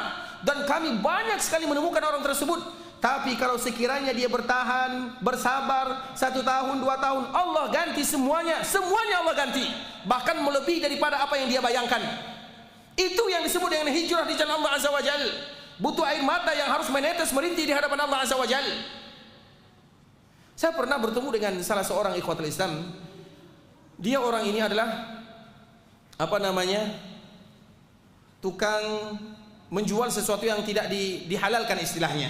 Dan kami banyak sekali menemukan orang tersebut Tapi kalau sekiranya dia bertahan, bersabar 1 tahun, 2 tahun, Allah ganti semuanya. Semuanya Allah ganti. Bahkan melebihi daripada apa yang dia bayangkan. Itu yang disebut dengan hijrah di jalan Allah Azza wa Jal. Butuh air mata yang harus menetes merintih di hadapan Allah Azza wa Jal. Saya pernah bertemu dengan salah seorang ikhwatul Islam. Dia orang ini adalah tukang menjual sesuatu yang tidak dihalalkan istilahnya.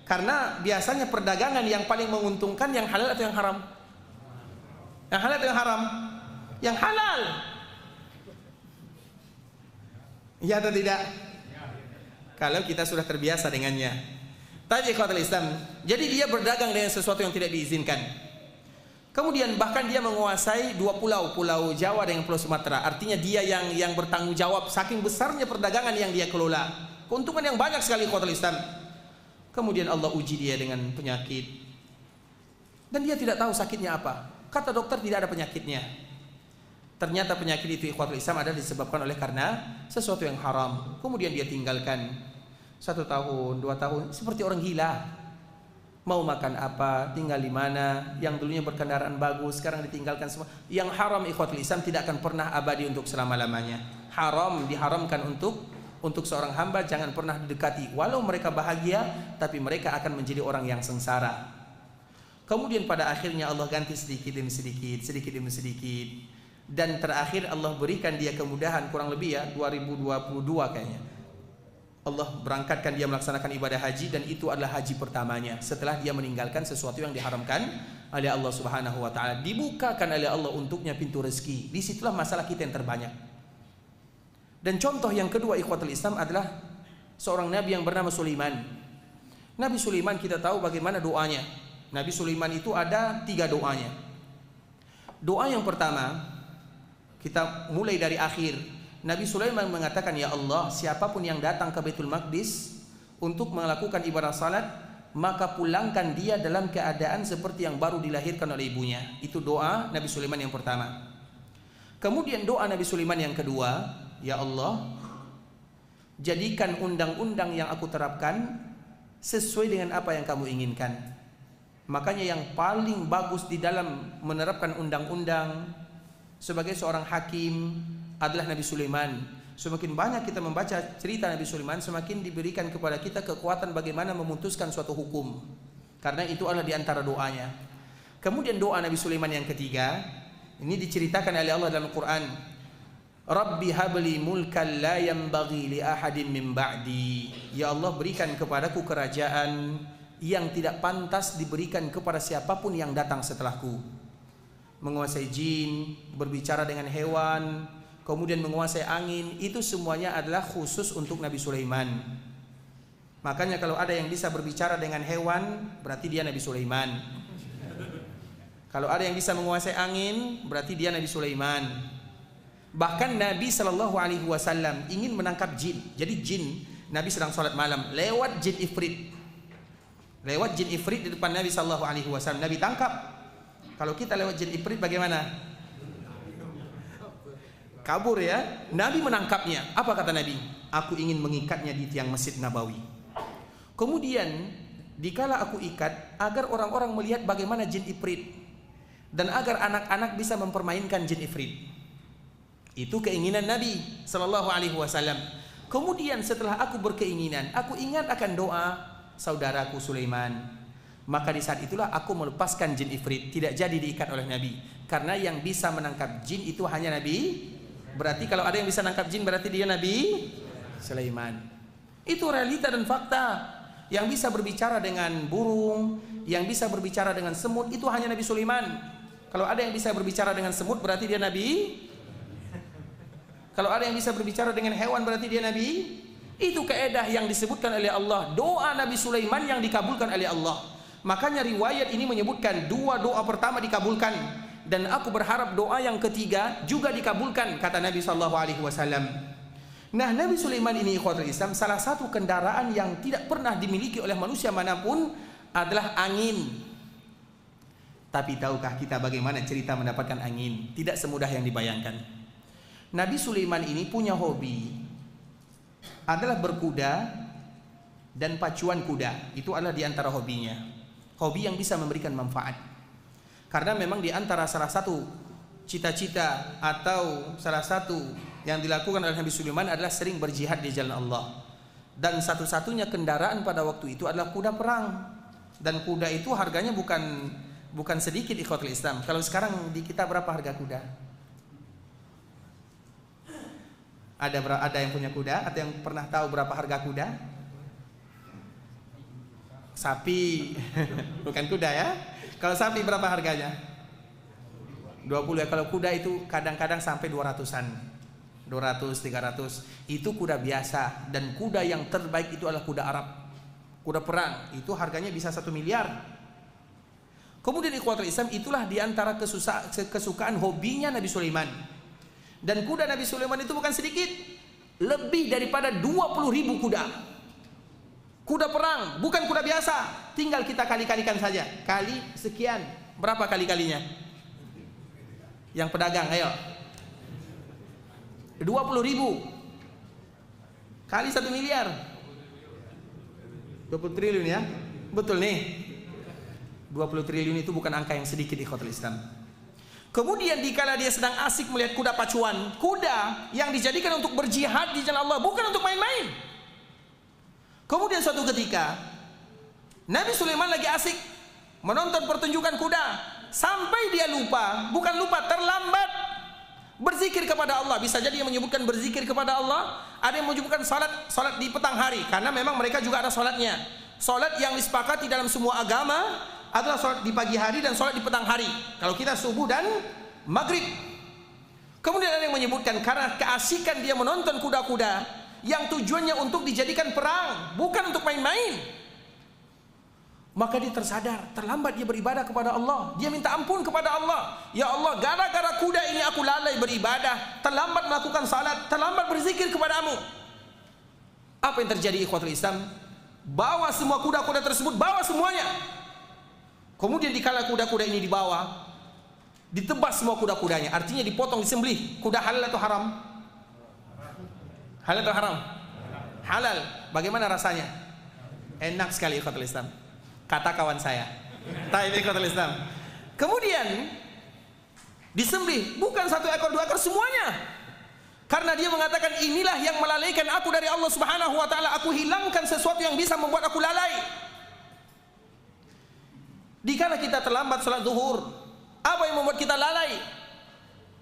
Karena biasanya perdagangan yang paling menguntungkan yang halal atau yang haram? Yang halal atau yang haram? Yang halal. Ya atau tidak? Kalau kita sudah terbiasa dengannya. Tadi ikhwatul Islam. Jadi dia berdagang dengan sesuatu yang tidak diizinkan. Kemudian bahkan dia menguasai 2 pulau, Pulau Jawa dengan Pulau Sumatera. Artinya dia yang bertanggung jawab saking besarnya perdagangan yang dia kelola. Keuntungan yang banyak sekali ikhwatul Islam. Kemudian Allah uji dia dengan penyakit. Dan dia tidak tahu sakitnya apa. Kata dokter tidak ada penyakitnya. Ternyata penyakit itu ikhwatul Islam adalah disebabkan oleh karena sesuatu yang haram. Kemudian dia tinggalkan 1 tahun, 2 tahun seperti orang gila. Mau makan apa, tinggal di mana, yang dulunya berkendaraan bagus sekarang ditinggalkan semua. Yang haram ikhwatul Islam tidak akan pernah abadi untuk selama-lamanya. Haram diharamkan untuk seorang hamba jangan pernah didekati. Walau mereka bahagia, tapi mereka akan menjadi orang yang sengsara. Kemudian pada akhirnya Allah ganti sedikit demi sedikit, sedikit demi sedikit. Dan terakhir Allah berikan dia kemudahan, kurang lebih ya 2022 kayaknya. Allah berangkatkan dia melaksanakan ibadah haji, dan itu adalah haji pertamanya setelah dia meninggalkan sesuatu yang diharamkan oleh Allah Subhanahu wa taala. Dibukakan oleh Allah untuknya pintu rezeki. Disitulah masalah kita yang terbanyak. Dan contoh yang kedua ikhwatul Islam adalah seorang nabi yang bernama Sulaiman. Nabi Sulaiman kita tahu bagaimana doanya. Nabi Sulaiman itu ada 3 doanya. Doa yang pertama, kita mulai dari akhir. Nabi Sulaiman mengatakan, ya Allah, siapapun yang datang ke Baitul Maqdis untuk melakukan ibadah salat, maka pulangkan dia dalam keadaan seperti yang baru dilahirkan oleh ibunya. Itu doa Nabi Sulaiman yang pertama. Kemudian doa Nabi Sulaiman yang kedua, ya Allah, jadikan undang-undang yang aku terapkan sesuai dengan apa yang kamu inginkan. Makanya yang paling bagus di dalam menerapkan undang-undang sebagai seorang hakim adalah Nabi Sulaiman. Semakin banyak kita membaca cerita Nabi Sulaiman, semakin diberikan kepada kita kekuatan bagaimana memutuskan suatu hukum. Karena itu adalah di antara doanya. Kemudian doa Nabi Sulaiman yang ketiga, ini diceritakan oleh Allah dalam Quran. Rabbi habli mulkan la yanbaghi li ahadin min ba'di. Ya Allah, berikan kepadaku kerajaan yang tidak pantas diberikan kepada siapapun yang datang setelahku. Menguasai jin, berbicara dengan hewan, kemudian menguasai angin, itu semuanya adalah khusus untuk Nabi Sulaiman. Makanya kalau ada yang bisa berbicara dengan hewan, berarti dia Nabi Sulaiman. Kalau ada yang bisa menguasai angin, berarti dia Nabi Sulaiman. Bahkan Nabi SAW ingin menangkap jin. Jadi jin, Nabi sedang sholat malam, lewat jin ifrit. Lewat jin ifrit di depan Nabi SAW, Nabi tangkap. Kalau kita lewat jin ifrit bagaimana? Kabur ya. Nabi menangkapnya. Apa kata Nabi? Aku ingin mengikatnya di tiang Masjid Nabawi. Kemudian dikala aku ikat, agar orang-orang melihat bagaimana jin ifrit, dan agar anak-anak bisa mempermainkan jin ifrit. Itu keinginan Nabi SAW. Kemudian setelah aku berkeinginan, aku ingat akan doa saudaraku Sulaiman. Maka di saat itulah aku melepaskan jin ifrit. Tidak jadi diikat oleh Nabi. Karena yang bisa menangkap jin itu hanya Nabi. Berarti kalau ada yang bisa menangkap jin, berarti dia Nabi Sulaiman. Itu realita dan fakta. Yang bisa berbicara dengan burung, yang bisa berbicara dengan semut, itu hanya Nabi Sulaiman. Kalau ada yang bisa berbicara dengan semut, berarti dia Nabi. Kalau ada yang bisa berbicara dengan hewan, berarti dia Nabi. Itu kaedah yang disebutkan oleh Allah. Doa Nabi Sulaiman yang dikabulkan oleh Allah. Makanya riwayat ini menyebutkan 2 doa pertama dikabulkan, dan aku berharap doa yang ketiga juga dikabulkan, kata Nabi SAW. Nah, Nabi Sulaiman ini ikhwatul Islam, salah satu kendaraan yang tidak pernah dimiliki oleh manusia manapun adalah angin. Tapi tahukah kita bagaimana cerita mendapatkan angin? Tidak semudah yang dibayangkan. Nabi Sulaiman ini punya hobi adalah berkuda dan pacuan kuda itu adalah di antara hobinya. Hobi yang bisa memberikan manfaat. Karena memang di antara salah satu cita-cita atau salah satu yang dilakukan oleh Nabi Sulaiman adalah sering berjihad di jalan Allah. Dan satu-satunya kendaraan pada waktu itu adalah kuda perang. Dan kuda itu harganya bukan sedikit ikhwatul Islam. Kalau sekarang di kita berapa harga kuda? Ada yang punya kuda atau yang pernah tahu berapa harga kuda? Sapi bukan kuda ya. Kalau sapi berapa harganya? 20 ya. Kalau kuda itu kadang-kadang sampai 200-an. 200, 300. Itu kuda biasa. Dan kuda yang terbaik itu adalah kuda Arab. Kuda perang. Itu harganya bisa 1 miliar. Kemudian ikhwatul Islam, itulah diantara kesukaan hobinya Nabi Sulaiman. Dan kuda Nabi Sulaiman itu bukan sedikit. Lebih daripada 20.000 kuda. Kuda perang, bukan kuda biasa. Tinggal kita kali-kalikan saja. Kali sekian. Berapa kali-kalinya? Yang pedagang, ayo. 20.000 kali 1 miliar. 20 triliun ya. Betul nih. 20 triliun itu bukan angka yang sedikit di ikhwatul Islam. Kemudian dikala dia sedang asik melihat kuda pacuan, kuda yang dijadikan untuk berjihad di jalan Allah, bukan untuk main-main. Kemudian suatu ketika Nabi Sulaiman lagi asik menonton pertunjukan kuda, sampai dia lupa, bukan lupa, terlambat berzikir kepada Allah. Bisa jadi yang menyebutkan berzikir kepada Allah, ada yang menyebutkan salat di petang hari, karena memang mereka juga ada salatnya. Salat yang disepakati dalam semua agama adalah sholat di pagi hari dan sholat di petang hari. Kalau kita subuh dan maghrib. Kemudian ada yang menyebutkan karena keasikan dia menonton kuda-kuda yang tujuannya untuk dijadikan perang, bukan untuk main-main. Maka dia tersadar, terlambat dia beribadah kepada Allah. Dia minta ampun kepada Allah. Ya Allah, gara-gara kuda ini aku lalai beribadah, terlambat melakukan salat, terlambat berzikir kepadamu. Apa yang terjadi ikhwatul Islam? Bawa semua kuda-kuda tersebut, bawa semuanya. Kemudian dikala kuda-kuda ini dibawa, ditebas semua kuda-kudanya, artinya dipotong, disembelih. Kuda halal atau haram? Halal atau haram? Halal. Bagaimana rasanya? Enak sekali ikhwatul Islam. Kata kawan saya. Taib ikhwatul Islam. Kemudian disembelih, bukan 1 ekor 2 ekor, semuanya. Karena dia mengatakan inilah yang melalaikan aku dari Allah Subhanahu wa taala. Aku hilangkan sesuatu yang bisa membuat aku lalai. Dikala kita terlambat salat zuhur, apa yang membuat kita lalai?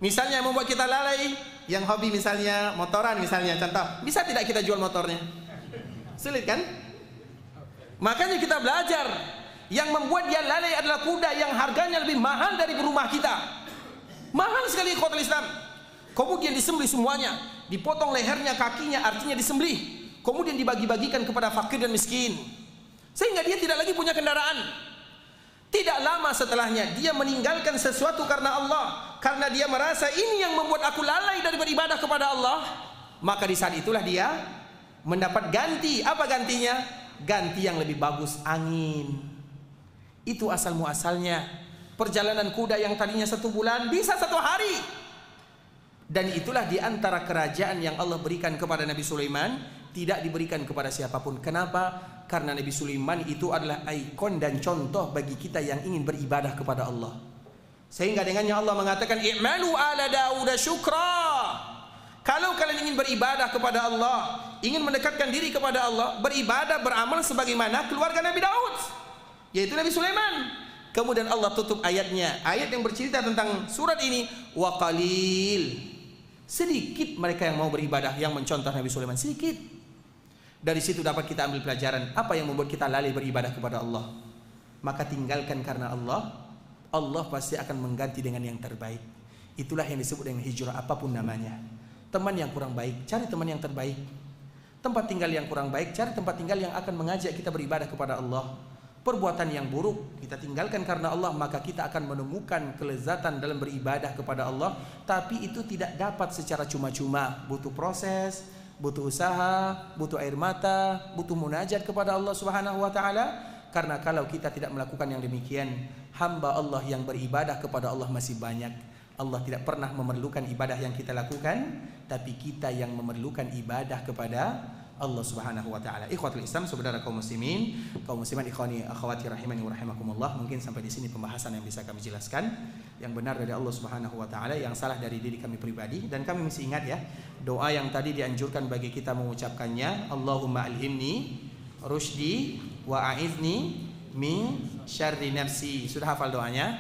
Misalnya yang membuat kita lalai, yang hobi misalnya motoran misalnya, contoh, bisa tidak kita jual motornya? Sulit kan? Makanya kita belajar. Yang membuat dia lalai adalah kuda yang harganya lebih mahal dari rumah kita. Mahal sekali ikhwatul Islam. Kemudian disembelih semuanya, dipotong lehernya, kakinya, artinya disembelih. Kemudian dibagi-bagikan kepada fakir dan miskin. Sehingga dia tidak lagi punya kendaraan. Tidak lama setelahnya dia meninggalkan sesuatu karena Allah, karena dia merasa ini yang membuat aku lalai dari beribadah kepada Allah. Maka di saat itulah dia mendapat ganti. Apa gantinya? Ganti yang lebih bagus, angin. Itu asal muasalnya. Perjalanan kuda yang tadinya 1 bulan bisa 1 hari. Dan itulah di antara kerajaan yang Allah berikan kepada Nabi Sulaiman, tidak diberikan kepada siapapun. Kenapa? Karena Nabi Sulaiman itu adalah ikon dan contoh bagi kita yang ingin beribadah kepada Allah. Sehingga dengannya Allah mengatakan, i'malu ala Daud syukra. Kalau kalian ingin beribadah kepada Allah, ingin mendekatkan diri kepada Allah, beribadah, beramal sebagaimana keluarga Nabi Daud, yaitu Nabi Sulaiman. Kemudian Allah tutup ayatnya, ayat yang bercerita tentang surat ini, wa qalil. Sedikit mereka yang mau beribadah, yang mencontoh Nabi Sulaiman, sedikit. Dari situ dapat kita ambil pelajaran apa yang membuat kita lalai beribadah kepada Allah. Maka tinggalkan karena Allah, Allah pasti akan mengganti dengan yang terbaik. Itulah yang disebut dengan hijrah, apapun namanya. Teman yang kurang baik, cari teman yang terbaik. Tempat tinggal yang kurang baik, cari tempat tinggal yang akan mengajak kita beribadah kepada Allah. Perbuatan yang buruk kita tinggalkan karena Allah, maka kita akan menemukan kelezatan dalam beribadah kepada Allah. Tapi itu tidak dapat secara cuma-cuma, butuh proses, butuh usaha, butuh air mata, butuh munajat kepada Allah Subhanahu wa taala. Karena kalau kita tidak melakukan yang demikian, hamba Allah yang beribadah kepada Allah masih banyak. Allah tidak pernah memerlukan ibadah yang kita lakukan, tapi kita yang memerlukan ibadah kepada Allah Subhanahu wa taala. Ikhwatul Islam, saudara kaum muslimin, kaum muslimat, ikhwani akhwati rahimani wa rahimakumullah. Mungkin sampai di sini pembahasan yang bisa kami jelaskan. Yang benar dari Allah Subhanahu wa taala, yang salah dari diri kami pribadi. Dan kami mesti ingat ya, doa yang tadi dianjurkan bagi kita mengucapkannya, Allahumma alhimni rusydi wa a'izni min syarri nafsi. Sudah hafal doanya?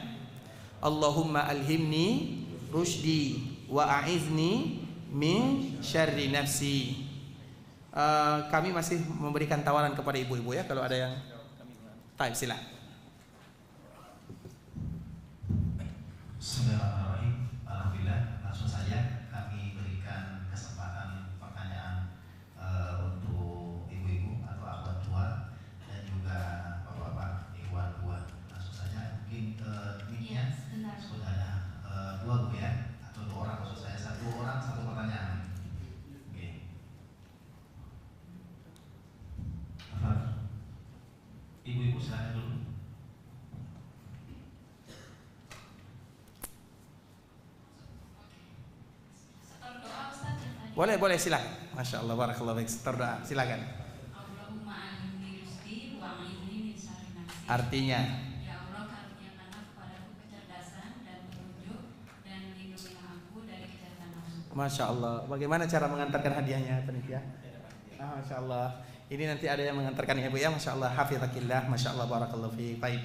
Allahumma alhimni rusydi wa a'izni min syarri nafsi. Kami masih memberikan tawaran kepada ibu-ibu ya, kalau ada yang taib silakan. Bismillahirrahmanirrahim. Alhamdulillah, langsung saja kami berikan kesempatan pertanyaan untuk ibu-ibu atau akhwat tua dan juga bapak-bapak ikhwan tua. Langsung saja, mungkin mic-nya sudah ada dua bu ya, atau dua orang, maksud saya satu orang satu pertanyaan. Ibu-ibu silakan dulu. Boleh silakan. Masya Allah, barakallahu fiik. Terdoa, silakan. Artinya, ya Allah, karuniakanlah kepadaku kecerdasan dan petunjuk dan lindungilah aku dari kejahatan nafsu. Masya Allah. Bagaimana cara mengantarkan hadiahnya, panitia? Masya Allah. Ini nanti ada yang mengantarkan ya Bu ya. Masya Allah, hafizakillah. Masya Allah, barakallahu fiik. Baik.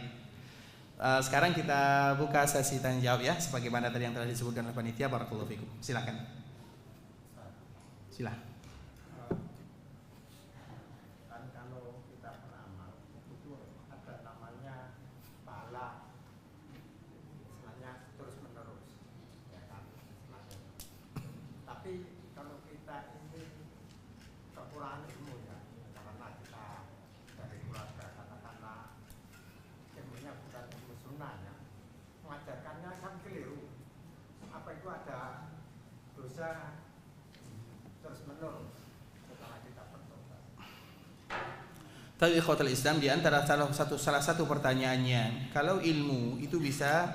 Sekarang kita buka sesi tanya jawab ya, sebagaimana tadi yang telah disebutkan oleh panitia. Barakallahu fiikum. Silakan. Silakan. Kan kalau kita beramal itu ada namanya pahala, istilahnya terus menerus, ya kan, istilahnya. Tapi kalau kita ingin kekurangan ilmu ya, karena kita dari keluarga katakanlah ilmunya bukan ilmu sunnah ya, mengajarkannya kan keliru. Apa itu ada dosa terus menerus setelah kita bertobat. Tapi ikhwatul Islam, di antara salah satu pertanyaannya, kalau ilmu itu bisa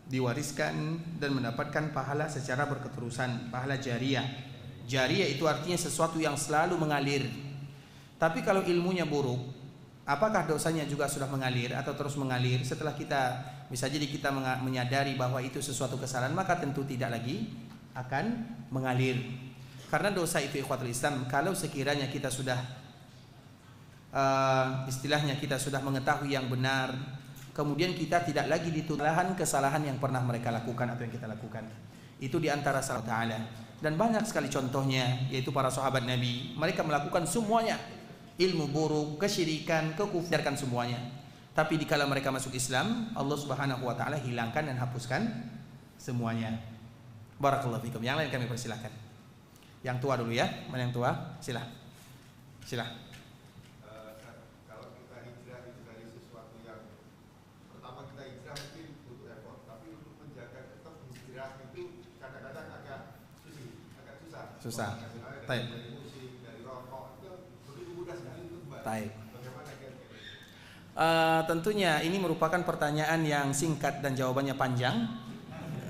diwariskan dan mendapatkan pahala secara berketerusan, pahala jariyah. Jariyah itu artinya sesuatu yang selalu mengalir. Tapi kalau ilmunya buruk, apakah dosanya juga sudah mengalir atau terus mengalir? Setelah kita, bisa jadi kita menyadari bahwa itu sesuatu kesalahan, maka tentu tidak lagi akan mengalir. Karena dosa itu ikhwatul Islam, kalau sekiranya kita sudah istilahnya kita sudah mengetahui yang benar, kemudian kita tidak lagi ditulahan kesalahan yang pernah mereka lakukan atau yang kita lakukan, itu diantara salah Ta'ala. Dan banyak sekali contohnya, yaitu para sahabat Nabi, mereka melakukan semuanya, ilmu buruk, kesyirikan, kekufuran, semuanya. Tapi dikala mereka masuk Islam, Allah Subhanahu wa taala hilangkan dan hapuskan semuanya. Barakallahu fikum. Yang lain kami persilahkan. Yang tua dulu ya. Mana yang tua? Silah. Kalau kita hijrah itu dari sesuatu yang pertama, kita hijrah mungkin butuh effort, tapi untuk menjaga tetap hijrah itu kadang-kadang agak susah. Baik. Dari musik, dari rokok itu begitu mudah sekali untuk kembali. Baik. Bagaimana kira-kira? Tentunya ini merupakan pertanyaan yang singkat dan jawabannya panjang,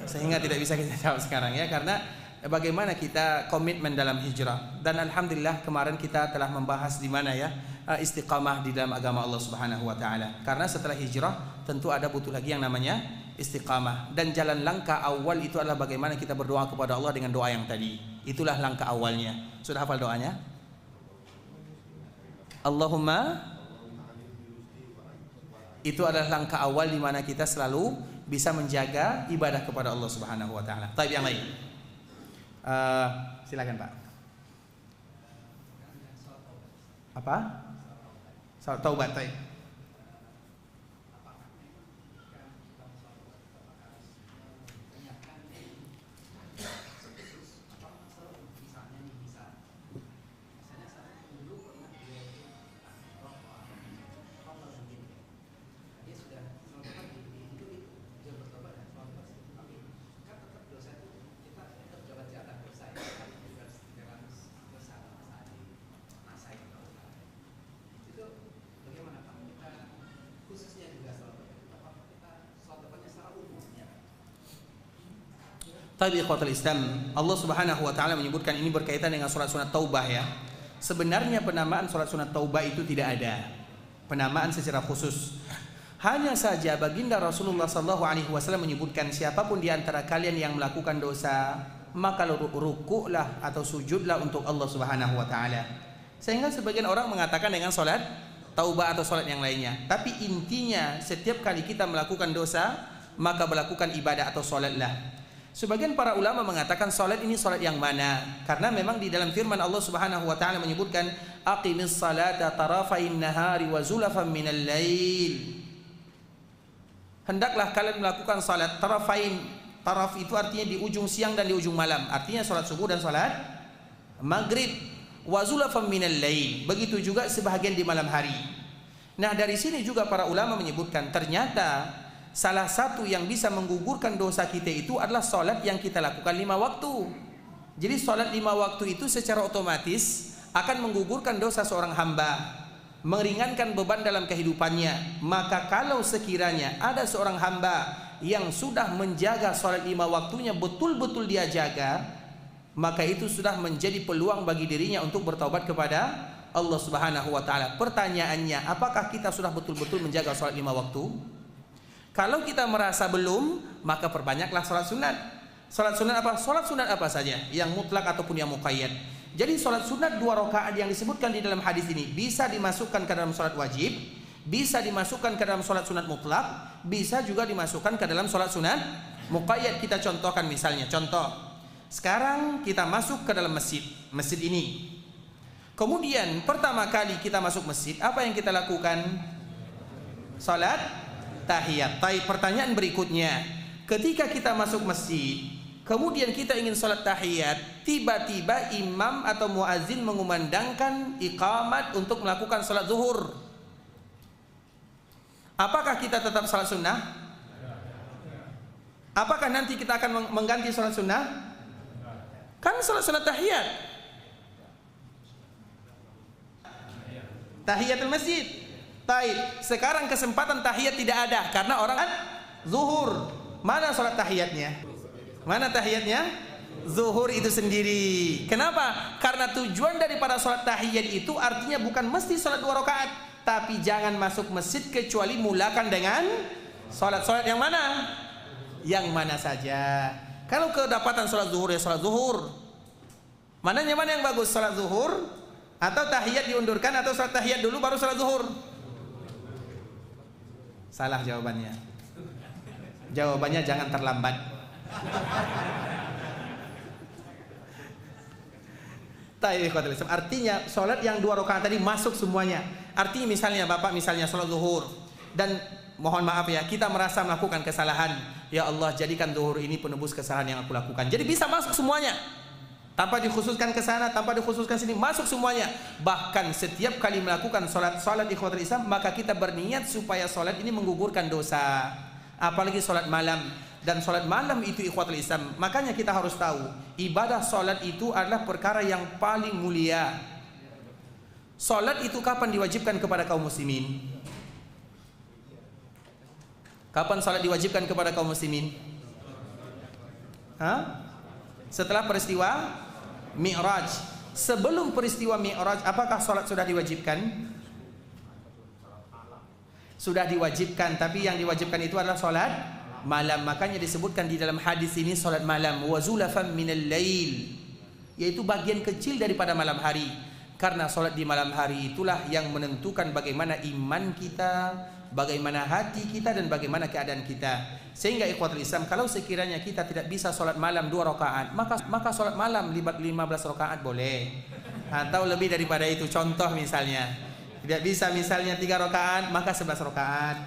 sehingga tidak bisa kita jawab sekarang ya, karena bagaimana kita komitmen dalam hijrah. Dan alhamdulillah kemarin kita telah membahas di mana ya istiqamah di dalam agama Allah Subhanahu wa taala. Karena setelah hijrah tentu ada butuh lagi yang namanya istiqamah, dan jalan langkah awal itu adalah bagaimana kita berdoa kepada Allah dengan doa yang tadi. Itulah langkah awalnya. Sudah hafal doanya? Allahumma, itu adalah langkah awal di mana kita selalu bisa menjaga ibadah kepada Allah Subhanahu wa taala. Baik, yang lain. Silakan Pak. Apa? Salat taubat. Tapi ikhwatul Islam, Allah Subhanahu wa taala menyebutkan ini berkaitan dengan surat Taubah ya. Sebenarnya penamaan sholat sunat taubah itu tidak ada penamaan secara khusus. Hanya saja baginda Rasulullah SAW menyebutkan siapapun di antara kalian yang melakukan dosa, maka rukuklah atau sujudlah untuk Allah Subhanahu wa taala. Sehingga sebagian orang mengatakan dengan sholat taubah atau sholat yang lainnya. Tapi intinya setiap kali kita melakukan dosa, maka melakukan ibadah atau sholatlah. Sebagian para ulama mengatakan salat ini salat yang mana? Karena memang di dalam firman Allah Subhanahu wa taala menyebutkan aqimis salata tarafain nahari wa zulafan minal lail. Hendaklah kalian melakukan salat tarafain. Taraf itu artinya di ujung siang dan di ujung malam. Artinya salat subuh dan salat maghrib. Wa zulafan minal lail. Begitu juga sebahagian di malam hari. Nah, dari sini juga para ulama menyebutkan ternyata salah satu yang bisa menggugurkan dosa kita itu adalah solat yang kita lakukan 5 waktu. Jadi solat 5 waktu itu secara otomatis akan menggugurkan dosa seorang hamba, meringankan beban dalam kehidupannya. Maka kalau sekiranya ada seorang hamba yang sudah menjaga solat 5 waktunya betul-betul dia jaga, maka itu sudah menjadi peluang bagi dirinya untuk bertaubat kepada Allah Subhanahu wa taala. Pertanyaannya, apakah kita sudah betul-betul menjaga solat 5 waktu? Kalau kita merasa belum, maka perbanyaklah sholat sunat. Sholat sunat apa? Sholat sunat apa saja, yang mutlak ataupun yang muqayyad. Jadi sholat sunat 2 rakaat yang disebutkan di dalam hadis ini bisa dimasukkan ke dalam sholat wajib, bisa dimasukkan ke dalam sholat sunat mutlak, bisa juga dimasukkan ke dalam sholat sunat muqayyad. Kita contohkan misalnya, contoh. Sekarang kita masuk ke dalam masjid ini. Kemudian pertama kali kita masuk masjid, apa yang kita lakukan? Sholat tahiyat. Pertanyaan berikutnya, ketika kita masuk masjid, kemudian kita ingin sholat tahiyat, tiba-tiba imam atau muazzin mengumandangkan iqamat untuk melakukan sholat zuhur. Apakah kita tetap sholat sunnah? Apakah nanti kita akan mengganti sholat sunnah? Kan sholat sunat tahiyat, tahiyatul masjid. Sekarang kesempatan tahiyat tidak ada karena orang zuhur. Mana sholat tahiyatnya? Mana tahiyatnya? Zuhur itu sendiri. Kenapa? Karena tujuan daripada sholat tahiyat itu artinya bukan mesti sholat 2 rakaat, tapi jangan masuk masjid kecuali mulakan dengan sholat yang mana? Yang mana saja. Kalau kedapatan sholat zuhur ya sholat zuhur. Mana yang bagus? Sholat zuhur atau tahiyat diundurkan, atau sholat tahiyat dulu baru sholat zuhur? Salah jawabannya. Jawabannya jangan terlambat. Artinya sholat yang 2 rakaat tadi masuk semuanya. Artinya misalnya Bapak sholat zuhur dan mohon maaf ya, kita merasa melakukan kesalahan. Ya Allah, jadikan zuhur ini penebus kesalahan yang aku lakukan. Jadi bisa masuk semuanya. Tanpa dikhususkan ke sana, tanpa dikhususkan sini, masuk semuanya. Bahkan setiap kali melakukan salat ikhwatul Islam, maka kita berniat supaya salat ini menggugurkan dosa. Apalagi salat malam. Dan salat malam itu ikhwatul Islam, makanya kita harus tahu, ibadah salat itu adalah perkara yang paling mulia. Salat itu kapan diwajibkan kepada kaum muslimin? Kapan salat diwajibkan kepada kaum muslimin? Setelah peristiwa Mi'raj. Sebelum peristiwa Mi'raj, apakah sholat sudah diwajibkan? Sudah diwajibkan, tapi yang diwajibkan itu adalah sholat malam. Makanya disebutkan di dalam hadis ini sholat malam, wa zulafan minal lail, yaitu bagian kecil daripada malam hari. Karena sholat di malam hari itulah yang menentukan bagaimana iman kita, bagaimana hati kita, dan bagaimana keadaan kita. Sehingga ikhwatul Islam, kalau sekiranya kita tidak bisa sholat malam 2 rakaat, maka sholat malam 15 rakaat boleh, atau lebih daripada itu. Contoh misalnya, tidak bisa misalnya 3 rakaat, maka 11 rakaat.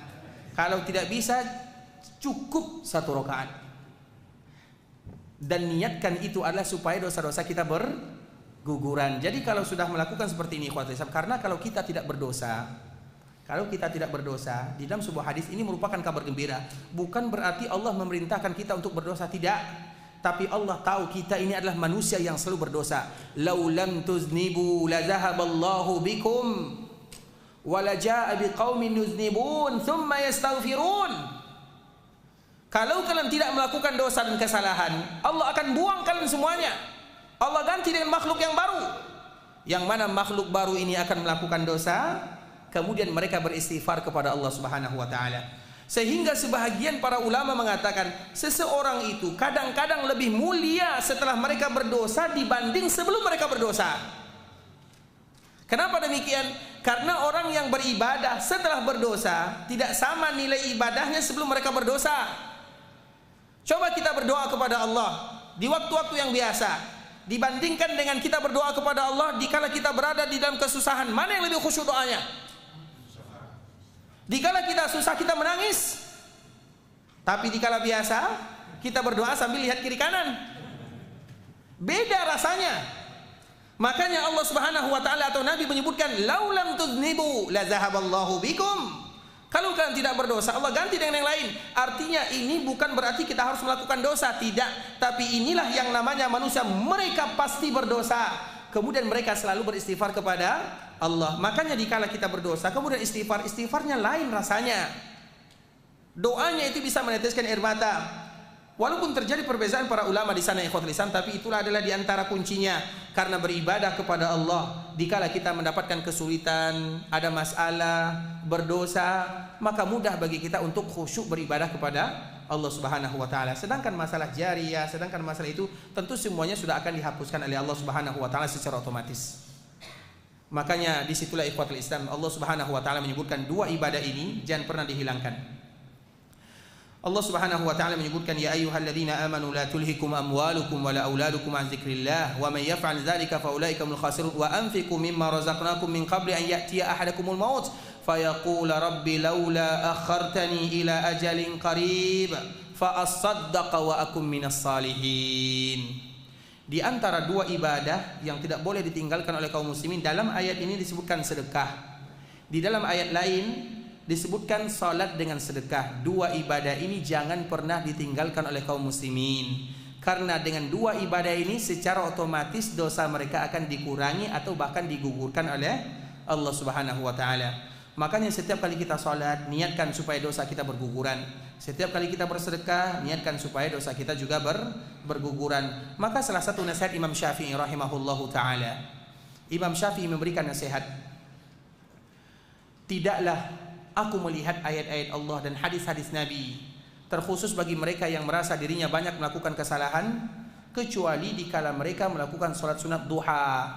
Kalau tidak bisa, cukup 1 rakaat. Dan niatkan itu adalah supaya dosa-dosa kita berguguran. Jadi kalau sudah melakukan seperti ini ikhwatul Islam, karena kalau kita tidak berdosa, di dalam sebuah hadis ini merupakan kabar gembira. Bukan berarti Allah memerintahkan kita untuk berdosa, tidak. Tapi Allah tahu kita ini adalah manusia yang selalu berdosa. Lau lam tuznibu la zahaballahu bikum wa la jaa biqaumin yuznibun thumma yastaghfirun. Kalau kalian tidak melakukan dosa dan kesalahan, Allah akan buang kalian semuanya. Allah ganti dengan makhluk yang baru. yang mana makhluk baru ini akan melakukan dosa, kemudian mereka beristighfar kepada Allah Subhanahu wa taala. Sehingga sebahagian para ulama mengatakan seseorang itu kadang-kadang lebih mulia setelah mereka berdosa dibanding sebelum mereka berdosa. Kenapa demikian? Karena orang yang beribadah setelah berdosa tidak sama nilai ibadahnya sebelum mereka berdosa. Coba kita berdoa kepada Allah di waktu-waktu yang biasa dibandingkan dengan kita berdoa kepada Allah dikala kita berada di dalam kesusahan, mana yang lebih khusyuk doanya? Dikala kita susah kita menangis, tapi dikala biasa kita berdoa sambil lihat kiri kanan. Beda rasanya. Makanya Allah Subhanahu wa taala atau Nabi menyebutkan laulam tudnibu la zahaballahu bikum. Kalau kalian tidak berdosa, Allah ganti dengan yang lain. Artinya ini bukan berarti kita harus melakukan dosa, tidak. Tapi inilah yang namanya manusia, mereka pasti berdosa. Kemudian mereka selalu beristighfar kepada Allah. Makanya dikala kita berdosa, kemudian istighfarnya lain rasanya. Doanya itu bisa meneteskan air mata. Walaupun terjadi perbezaan para ulama di sana ikhwatul Islam, tapi itulah adalah di antara kuncinya. Karena beribadah kepada Allah, dikala kita mendapatkan kesulitan, ada masalah, berdosa, maka mudah bagi kita untuk khusyuk beribadah kepada Allah Subhanahu wa taala. Sedangkan masalah jariyah, sedangkan masalah itu tentu semuanya sudah akan dihapuskan oleh Allah Subhanahu wa taala secara otomatis. Makanya disitulah ikhwatul Islam, Allah Subhanahu wa taala menyebutkan dua ibadah ini jangan pernah dihilangkan. Allah Subhanahu wa taala menyebutkan ya ayyuhalladzina amanu la tulhikum amwalukum wala auladukum an dzikrillah wa may yaf'al dzalika fa ulaika humul khasirun wa anfiqu mimma razaqnakum min qabli an ya'tiya ahadakumul maut fayaqula rabbi laula akhartani ila ajalin qarib fa asaddaqa wa akum minas salihin. Di antara dua ibadah yang tidak boleh ditinggalkan oleh kaum muslimin, dalam ayat ini disebutkan sedekah. Di dalam ayat lain disebutkan salat dengan sedekah. Dua ibadah ini jangan pernah ditinggalkan oleh kaum muslimin. Karena dengan dua ibadah ini secara otomatis dosa mereka akan dikurangi atau bahkan digugurkan oleh Allah Subhanahu wa taala. Makanya setiap kali kita salat, niatkan supaya dosa kita berguguran. Setiap kali kita bersedekah, niatkan supaya dosa kita juga berguguran. Maka salah satu nasihat Imam Syafi'i rahimahullahu taala, Imam Syafi'i memberikan nasihat, tidaklah aku melihat ayat-ayat Allah dan hadis-hadis Nabi terkhusus bagi mereka yang merasa dirinya banyak melakukan kesalahan, kecuali dikala mereka melakukan sholat sunat duha.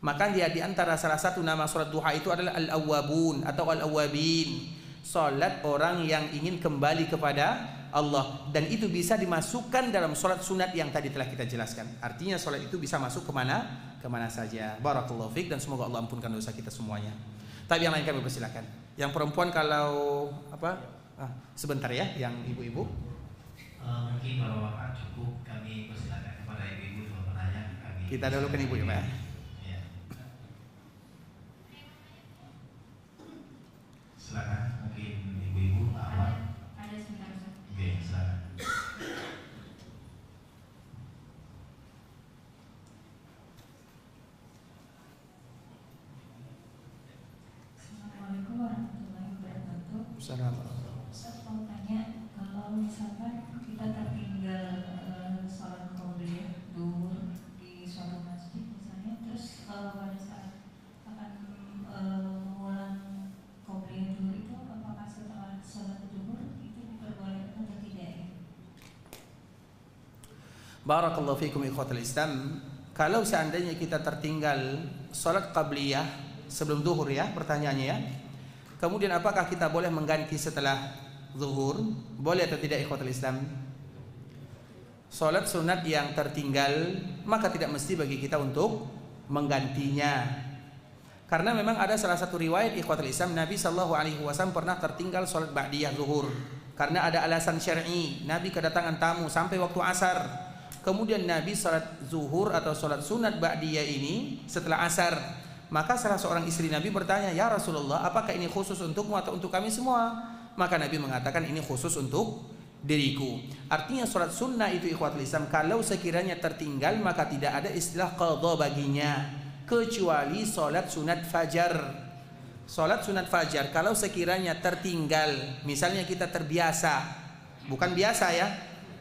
Maka dia di antara salah satu nama sholat duha itu adalah al-awwabun atau al-awwabin, sholat orang yang ingin kembali kepada Allah. Dan itu bisa dimasukkan dalam sholat sunat yang tadi telah kita jelaskan. Artinya sholat itu bisa masuk kemana saja. Barakallahu fiik, dan semoga Allah ampunkan dosa kita semuanya. Tapi yang lain kami persilakan. Yang perempuan kalau apa? Sebentar ya, yang ibu-ibu. Mungkin kalau Bapak cukup kami persilakan kepada ibu-ibu untuk menanya. Kita dulu kan ibu ya, Pak. Ya. Silakan, mungkin ibu-ibu awal. Ada sebentar Ustaz. Oke, silakan. Assalamualaikum warahmatullahi wabarakatuh. Assalamualaikum. Ustaz mau tanya, kalau misalkan kita tertinggal sholat qabliyah duhur di suatu masjid misalnya, terus pada saat akan mengulang qabliyah duhur itu, apakah setelah sholat duhur itu diperbolehkan atau tidak ya? Barakallahu fiikum ikhwatul Islam. Kalau seandainya kita tertinggal sholat qabliyah sebelum zuhur ya, pertanyaannya ya, kemudian apakah kita boleh mengganti setelah zuhur? Boleh atau tidak ikhwatul Islam? Salat sunat yang tertinggal maka tidak mesti bagi kita untuk menggantinya. Karena memang ada salah satu riwayat ikhwatul Islam, Nabi SAW pernah tertinggal salat ba'diyah zuhur karena ada alasan syar'i. Nabi kedatangan tamu sampai waktu asar. Kemudian Nabi salat zuhur atau salat sunat ba'diyah ini setelah asar. Maka salah seorang istri Nabi bertanya, "Ya Rasulullah, apakah ini khusus untukmu atau untuk kami semua?" Maka Nabi mengatakan, "Ini khusus untuk diriku." Artinya salat sunnah itu ikhwatul Islam kalau sekiranya tertinggal maka tidak ada istilah qadha baginya, kecuali salat sunat fajar. Salat sunat fajar kalau sekiranya tertinggal, misalnya kita terbiasa, bukan biasa ya,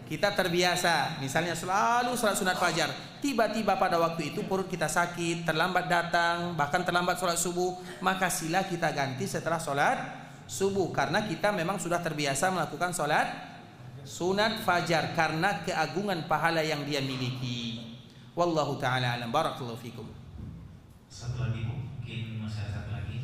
Kita terbiasa, misalnya selalu sholat sunat fajar. Tiba-tiba pada waktu itu perut kita sakit, terlambat datang, bahkan terlambat sholat subuh, maka sila kita ganti setelah sholat subuh. Karena kita memang sudah terbiasa melakukan sholat sunat fajar karena keagungan pahala yang dia miliki. Wallahu ta'ala alam. Barakallahu fikum. Satu lagi Bu, mungkin masih ada satu lagi.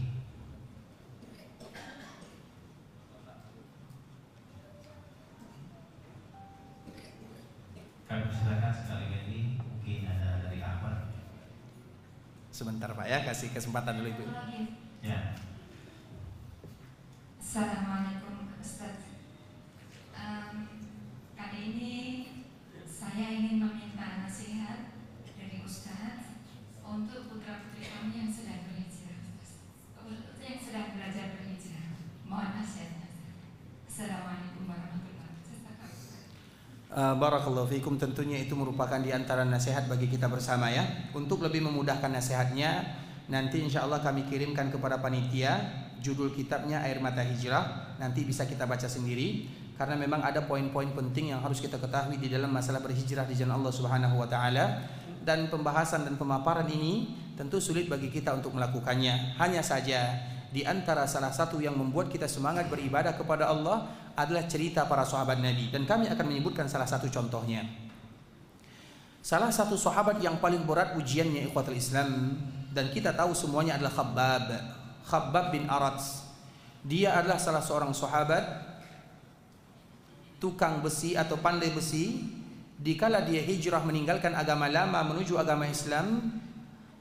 Kami persilakan sekali lagi, mungkin ada dari Ahmad. Sebentar Pak ya, kasih kesempatan dulu Ibu. Ya. Assalamualaikum Ustaz. Kali ini saya ingin meminta nasihat dari Ustaz untuk putra-putri kami yang sedang berhijrah, yang sedang belajar berhijrah. Mohon nasihatnya. Assalamualaikum warahmatullahi wabarakatuh. Barakallahu fikum. Tentunya itu merupakan di antara nasihat bagi kita bersama ya. Untuk lebih memudahkan nasihatnya, nanti insya Allah kami kirimkan kepada panitia judul kitabnya Air Mata Hijrah. Nanti bisa kita baca sendiri, karena memang ada poin-poin penting yang harus kita ketahui di dalam masalah berhijrah di jalan Allah Subhanahu wa taala. Dan pembahasan dan pemaparan ini tentu sulit bagi kita untuk melakukannya. Hanya saja di antara salah satu yang membuat kita semangat beribadah kepada Allah adalah cerita para sahabat Nabi, dan kami akan menyebutkan salah satu contohnya. Salah satu sahabat yang paling berat ujiannya ikhwatul Islam, dan kita tahu semuanya adalah Khabbab bin Arat. Dia adalah salah seorang sahabat tukang besi atau pandai besi. Dikala dia hijrah meninggalkan agama lama menuju agama Islam,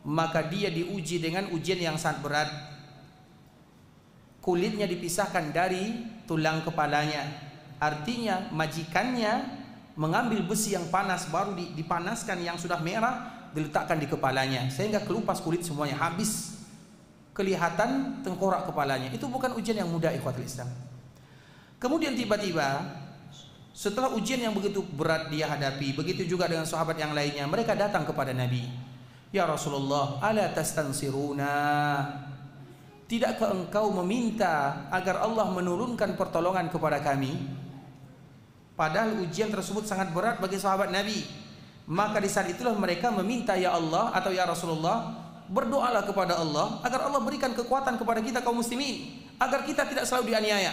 maka dia diuji dengan ujian yang sangat berat. Kulitnya dipisahkan dari tulang kepalanya. Artinya majikannya mengambil besi yang panas, baru dipanaskan yang sudah merah, diletakkan di kepalanya, sehingga kelupas kulit semuanya, habis kelihatan tengkorak kepalanya. Itu bukan ujian yang mudah ikhwatul Islam. Kemudian tiba-tiba setelah ujian yang begitu berat dia hadapi, begitu juga dengan sahabat yang lainnya, mereka datang kepada Nabi. Ya Rasulullah, ala tastansiruna? Tidakkah engkau meminta agar Allah menurunkan pertolongan kepada kami? Padahal ujian tersebut sangat berat bagi sahabat Nabi. Maka di saat itulah mereka meminta, ya Allah atau ya Rasulullah, berdoalah kepada Allah agar Allah berikan kekuatan kepada kita kaum muslimin, agar kita tidak selalu dianiaya.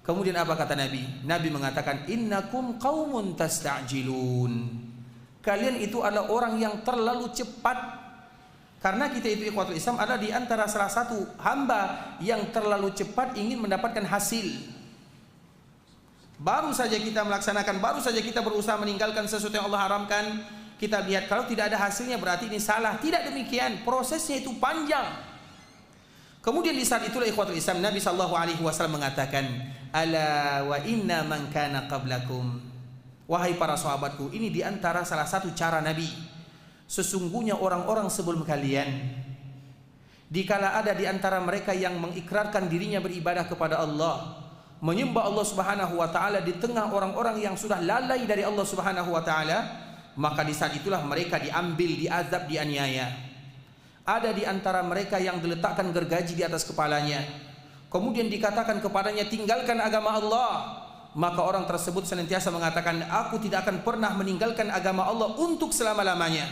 Kemudian apa kata Nabi? Nabi mengatakan, innakum qaumun tasta'jilun. Kalian itu adalah orang yang terlalu cepat. Karena kita itu ikhwatul Islam adalah di antara salah satu hamba yang terlalu cepat ingin mendapatkan hasil. Baru saja kita melaksanakan, baru saja kita berusaha meninggalkan sesuatu yang Allah haramkan, kita lihat kalau tidak ada hasilnya berarti ini salah. Tidak demikian, prosesnya itu panjang. Kemudian di saat itulah ikhwatul Islam, Nabi SAW mengatakan, ala wa inna man kana qablakum. Wahai para sahabatku, ini di antara salah satu cara Nabi. Sesungguhnya orang-orang sebelum kalian, dikala ada di antara mereka yang mengikrarkan dirinya beribadah kepada Allah, menyembah Allah Subhanahu wa taala di tengah orang-orang yang sudah lalai dari Allah Subhanahu wa taala, maka di saat itulah mereka diambil, diazab, dianiaya. Ada di antara mereka yang diletakkan gergaji di atas kepalanya, kemudian dikatakan kepadanya, tinggalkan agama Allah. Maka orang tersebut senantiasa mengatakan, aku tidak akan pernah meninggalkan agama Allah untuk selama-lamanya.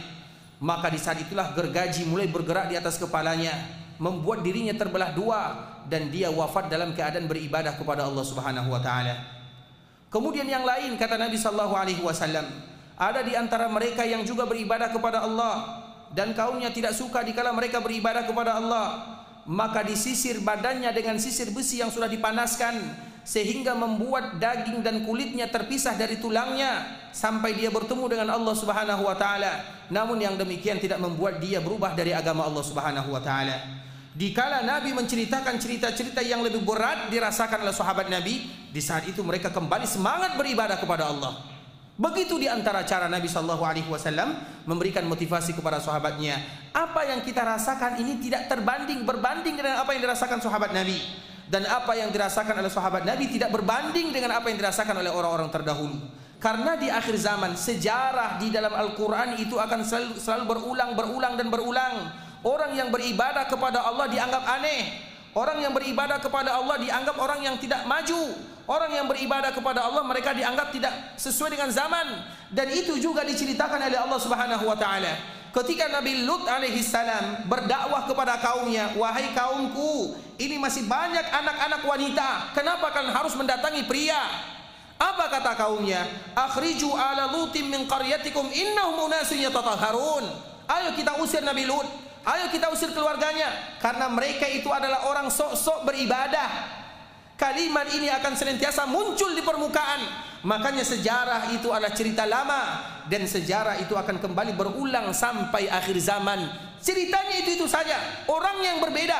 Maka di saat itulah gergaji mulai bergerak di atas kepalanya, membuat dirinya terbelah dua, dan dia wafat dalam keadaan beribadah kepada Allah Subhanahu wa taala. Kemudian yang lain, kata Nabi sallallahu alaihi wasallam, ada di antara mereka yang juga beribadah kepada Allah, dan kaumnya tidak suka dikala mereka beribadah kepada Allah, maka disisir badannya dengan sisir besi yang sudah dipanaskan, sehingga membuat daging dan kulitnya terpisah dari tulangnya sampai dia bertemu dengan Allah Subhanahu wa taala. Namun yang demikian tidak membuat dia berubah dari agama Allah Subhanahu wa taala. Dikala Nabi menceritakan cerita-cerita yang lebih berat dirasakan oleh sahabat Nabi, di saat itu mereka kembali semangat beribadah kepada Allah. Begitu di antara cara Nabi sallallahu alaihi wasallam memberikan motivasi kepada sahabatnya. Apa yang kita rasakan ini tidak berbanding dengan apa yang dirasakan sahabat Nabi. Dan apa yang dirasakan oleh sahabat Nabi tidak berbanding dengan apa yang dirasakan oleh orang-orang terdahulu. Karena di akhir zaman, sejarah di dalam Al-Quran itu akan selalu berulang. Orang yang beribadah kepada Allah dianggap aneh. Orang yang beribadah kepada Allah dianggap orang yang tidak maju. Orang yang beribadah kepada Allah mereka dianggap tidak sesuai dengan zaman. Dan itu juga diceritakan oleh Allah Subhanahu wa taala. Ketika Nabi Lut alaihi salam berdakwah kepada kaumnya, "Wahai kaumku, ini masih banyak anak-anak wanita. Kenapa kalian harus mendatangi pria?" Apa kata kaumnya? "Akhriju ala Lutim min qaryatikum innahum unasun yatatahharun." Ayo kita usir Nabi Lut. Ayo kita usir keluarganya, karena mereka itu adalah orang sok-sok beribadah. Kalimat ini akan senantiasa muncul di permukaan. Makanya sejarah itu adalah cerita lama, dan sejarah itu akan kembali berulang sampai akhir zaman. Ceritanya itu saja. Orang yang berbeda.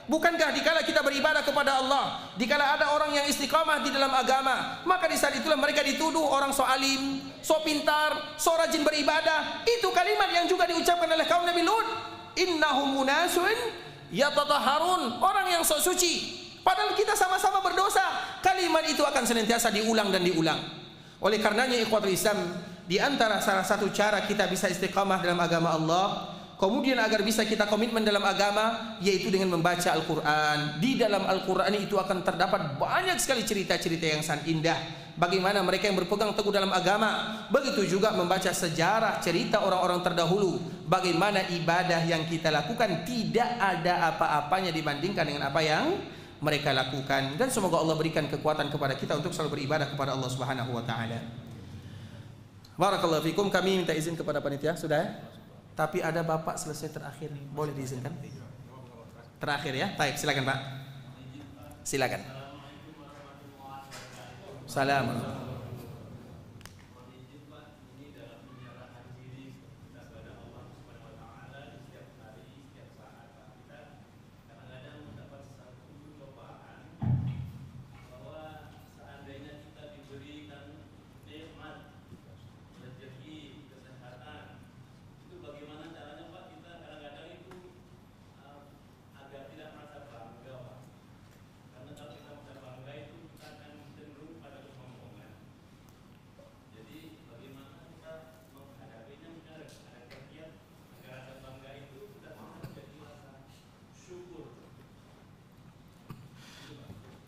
Bukankah dikala kita beribadah kepada Allah, dikala ada orang yang istiqamah di dalam agama, maka di saat itulah mereka dituduh orang so alim, so pintar, so rajin beribadah. Itu kalimat yang juga diucapkan oleh kaum Nabi Lut. Innahum unasun yatatahharun, orang yang sok suci. Padahal kita sama-sama berdosa. Kalimat itu akan senantiasa diulang dan diulang. Oleh karenanya ikhwatul Islam, di antara salah satu cara kita bisa istiqamah dalam agama Allah, kemudian agar bisa kita komitmen dalam agama, yaitu dengan membaca Al-Quran. Di dalam Al-Quran itu akan terdapat banyak sekali cerita-cerita yang sangat indah. Bagaimana mereka yang berpegang teguh dalam agama. Begitu juga membaca sejarah cerita orang-orang terdahulu. Bagaimana ibadah yang kita lakukan tidak ada apa-apanya dibandingkan dengan apa yang mereka lakukan. Dan semoga Allah berikan kekuatan kepada kita untuk selalu beribadah kepada Allah Subhanahu wa taala. Barakallahu fikum. Kami minta izin kepada panitia, sudah ya? Tapi ada Bapak selesai terakhir nih. Boleh diizinkan? Terakhir ya? Baik, silakan Pak. Silakan. Salam.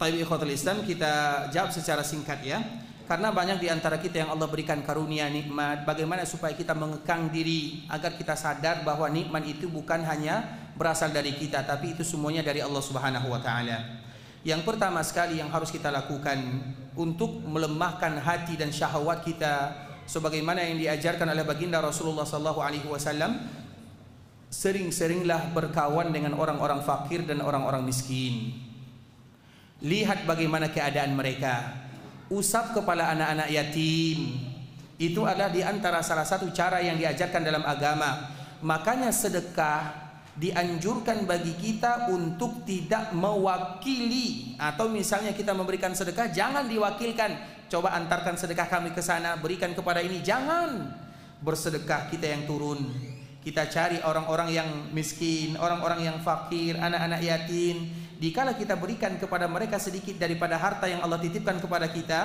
Baik ikhwatul Islam, kita jawab secara singkat ya. Karena banyak di antara kita yang Allah berikan karunia nikmat, bagaimana supaya kita mengekang diri agar kita sadar bahwa nikmat itu bukan hanya berasal dari kita, tapi itu semuanya dari Allah Subhanahu wa taala. Yang pertama sekali yang harus kita lakukan untuk melemahkan hati dan syahwat kita, sebagaimana yang diajarkan oleh baginda Rasulullah sallallahu alaihi wasallam, sering-seringlah berkawan dengan orang-orang fakir dan orang-orang miskin. Lihat bagaimana keadaan mereka. Usap kepala anak-anak yatim. Itu adalah di antara salah satu cara yang diajarkan dalam agama. Makanya sedekah dianjurkan bagi kita untuk tidak mewakili. Atau misalnya kita memberikan sedekah, jangan diwakilkan. Coba antarkan sedekah kami ke sana, berikan kepada ini. Jangan. Bersedekah kita yang turun. Kita cari orang-orang yang miskin, orang-orang yang fakir, anak-anak yatim. Dikala kita berikan kepada mereka sedikit daripada harta yang Allah titipkan kepada kita,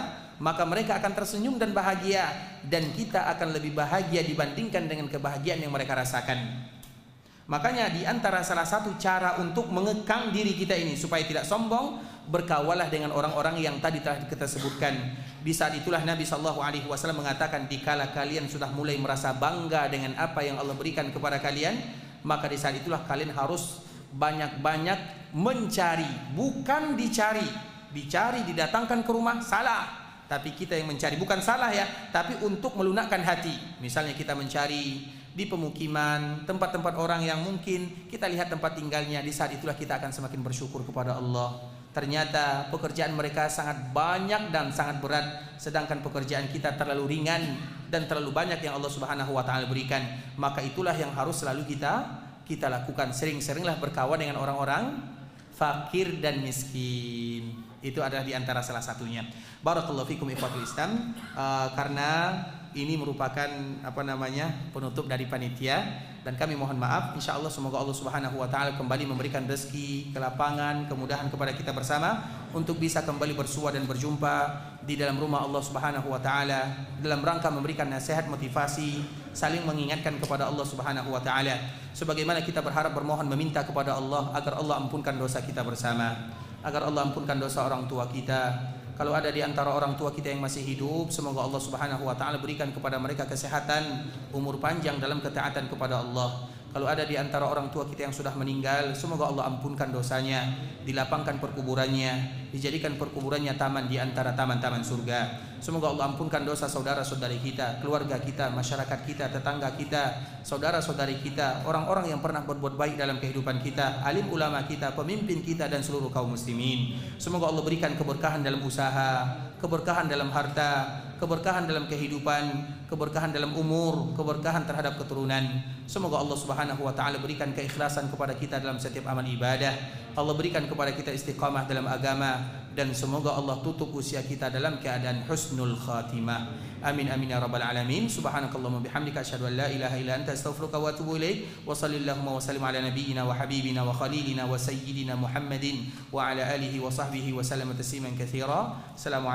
maka mereka akan tersenyum dan bahagia, dan kita akan lebih bahagia dibandingkan dengan kebahagiaan yang mereka rasakan. Makanya di antara salah satu cara untuk mengekang diri kita ini supaya tidak sombong, berkawalah dengan orang-orang yang tadi telah kita sebutkan. Di saat itulah Nabi SAW mengatakan, dikala kalian sudah mulai merasa bangga dengan apa yang Allah berikan kepada kalian, maka di saat itulah kalian harus banyak-banyak mencari, bukan dicari. Dicari, didatangkan ke rumah, salah. Tapi kita yang mencari, bukan salah ya, tapi untuk melunakkan hati. Misalnya kita mencari di pemukiman, tempat-tempat orang yang mungkin kita lihat tempat tinggalnya, di saat itulah kita akan semakin bersyukur kepada Allah. Ternyata pekerjaan mereka sangat banyak dan sangat berat, sedangkan pekerjaan kita terlalu ringan dan terlalu banyak yang Allah Subhanahu wa taala berikan. Maka itulah yang harus selalu kita lakukan. Sering-seringlah berkawan dengan orang-orang fakir dan miskin. Itu adalah di antara salah satunya. Barakallahu fikum ikhwatul Islam. Karena ini merupakan penutup dari panitia, dan kami mohon maaf. Insyaallah semoga Allah Subhanahu wa taala kembali memberikan rezeki, kelapangan, kemudahan kepada kita bersama untuk bisa kembali bersua dan berjumpa di dalam rumah Allah Subhanahu wa taala dalam rangka memberikan nasihat, motivasi, saling mengingatkan kepada Allah Subhanahu wa taala. Sebagaimana kita berharap, bermohon, meminta kepada Allah agar Allah ampunkan dosa kita bersama, agar Allah ampunkan dosa orang tua kita. Kalau ada di antara orang tua kita yang masih hidup, semoga Allah Subhanahu wa taala berikan kepada mereka kesehatan, umur panjang dalam ketaatan kepada Allah. Kalau ada di antara orang tua kita yang sudah meninggal, semoga Allah ampunkan dosanya, dilapangkan perkuburannya, dijadikan perkuburannya taman di antara taman-taman surga. Semoga Allah ampunkan dosa saudara-saudari kita, keluarga kita, masyarakat kita, tetangga kita, saudara-saudari kita, orang-orang yang pernah berbuat baik dalam kehidupan kita, alim ulama kita, pemimpin kita, dan seluruh kaum muslimin. Semoga Allah berikan keberkahan dalam usaha, keberkahan dalam harta, keberkahan dalam kehidupan, keberkahan dalam umur, keberkahan terhadap keturunan. Semoga Allah Subhanahu wa taala berikan keikhlasan kepada kita dalam setiap amal ibadah. Allah berikan kepada kita istiqamah dalam agama, dan semoga Allah tutup usia kita dalam keadaan husnul khatimah. Amin amin ya rabbal alamin. Subhanakallahumma bihamdika asyhadu an la ilaha illa anta astaghfiruka wa atubu ilaik. Wa sallallahu wa sallim ala nabiyyina wa habibina wa khalilina wa sayyidina Muhammadin wa ala alihi wa sahbihi wa sallama tasliman katsira. Assalamualaikum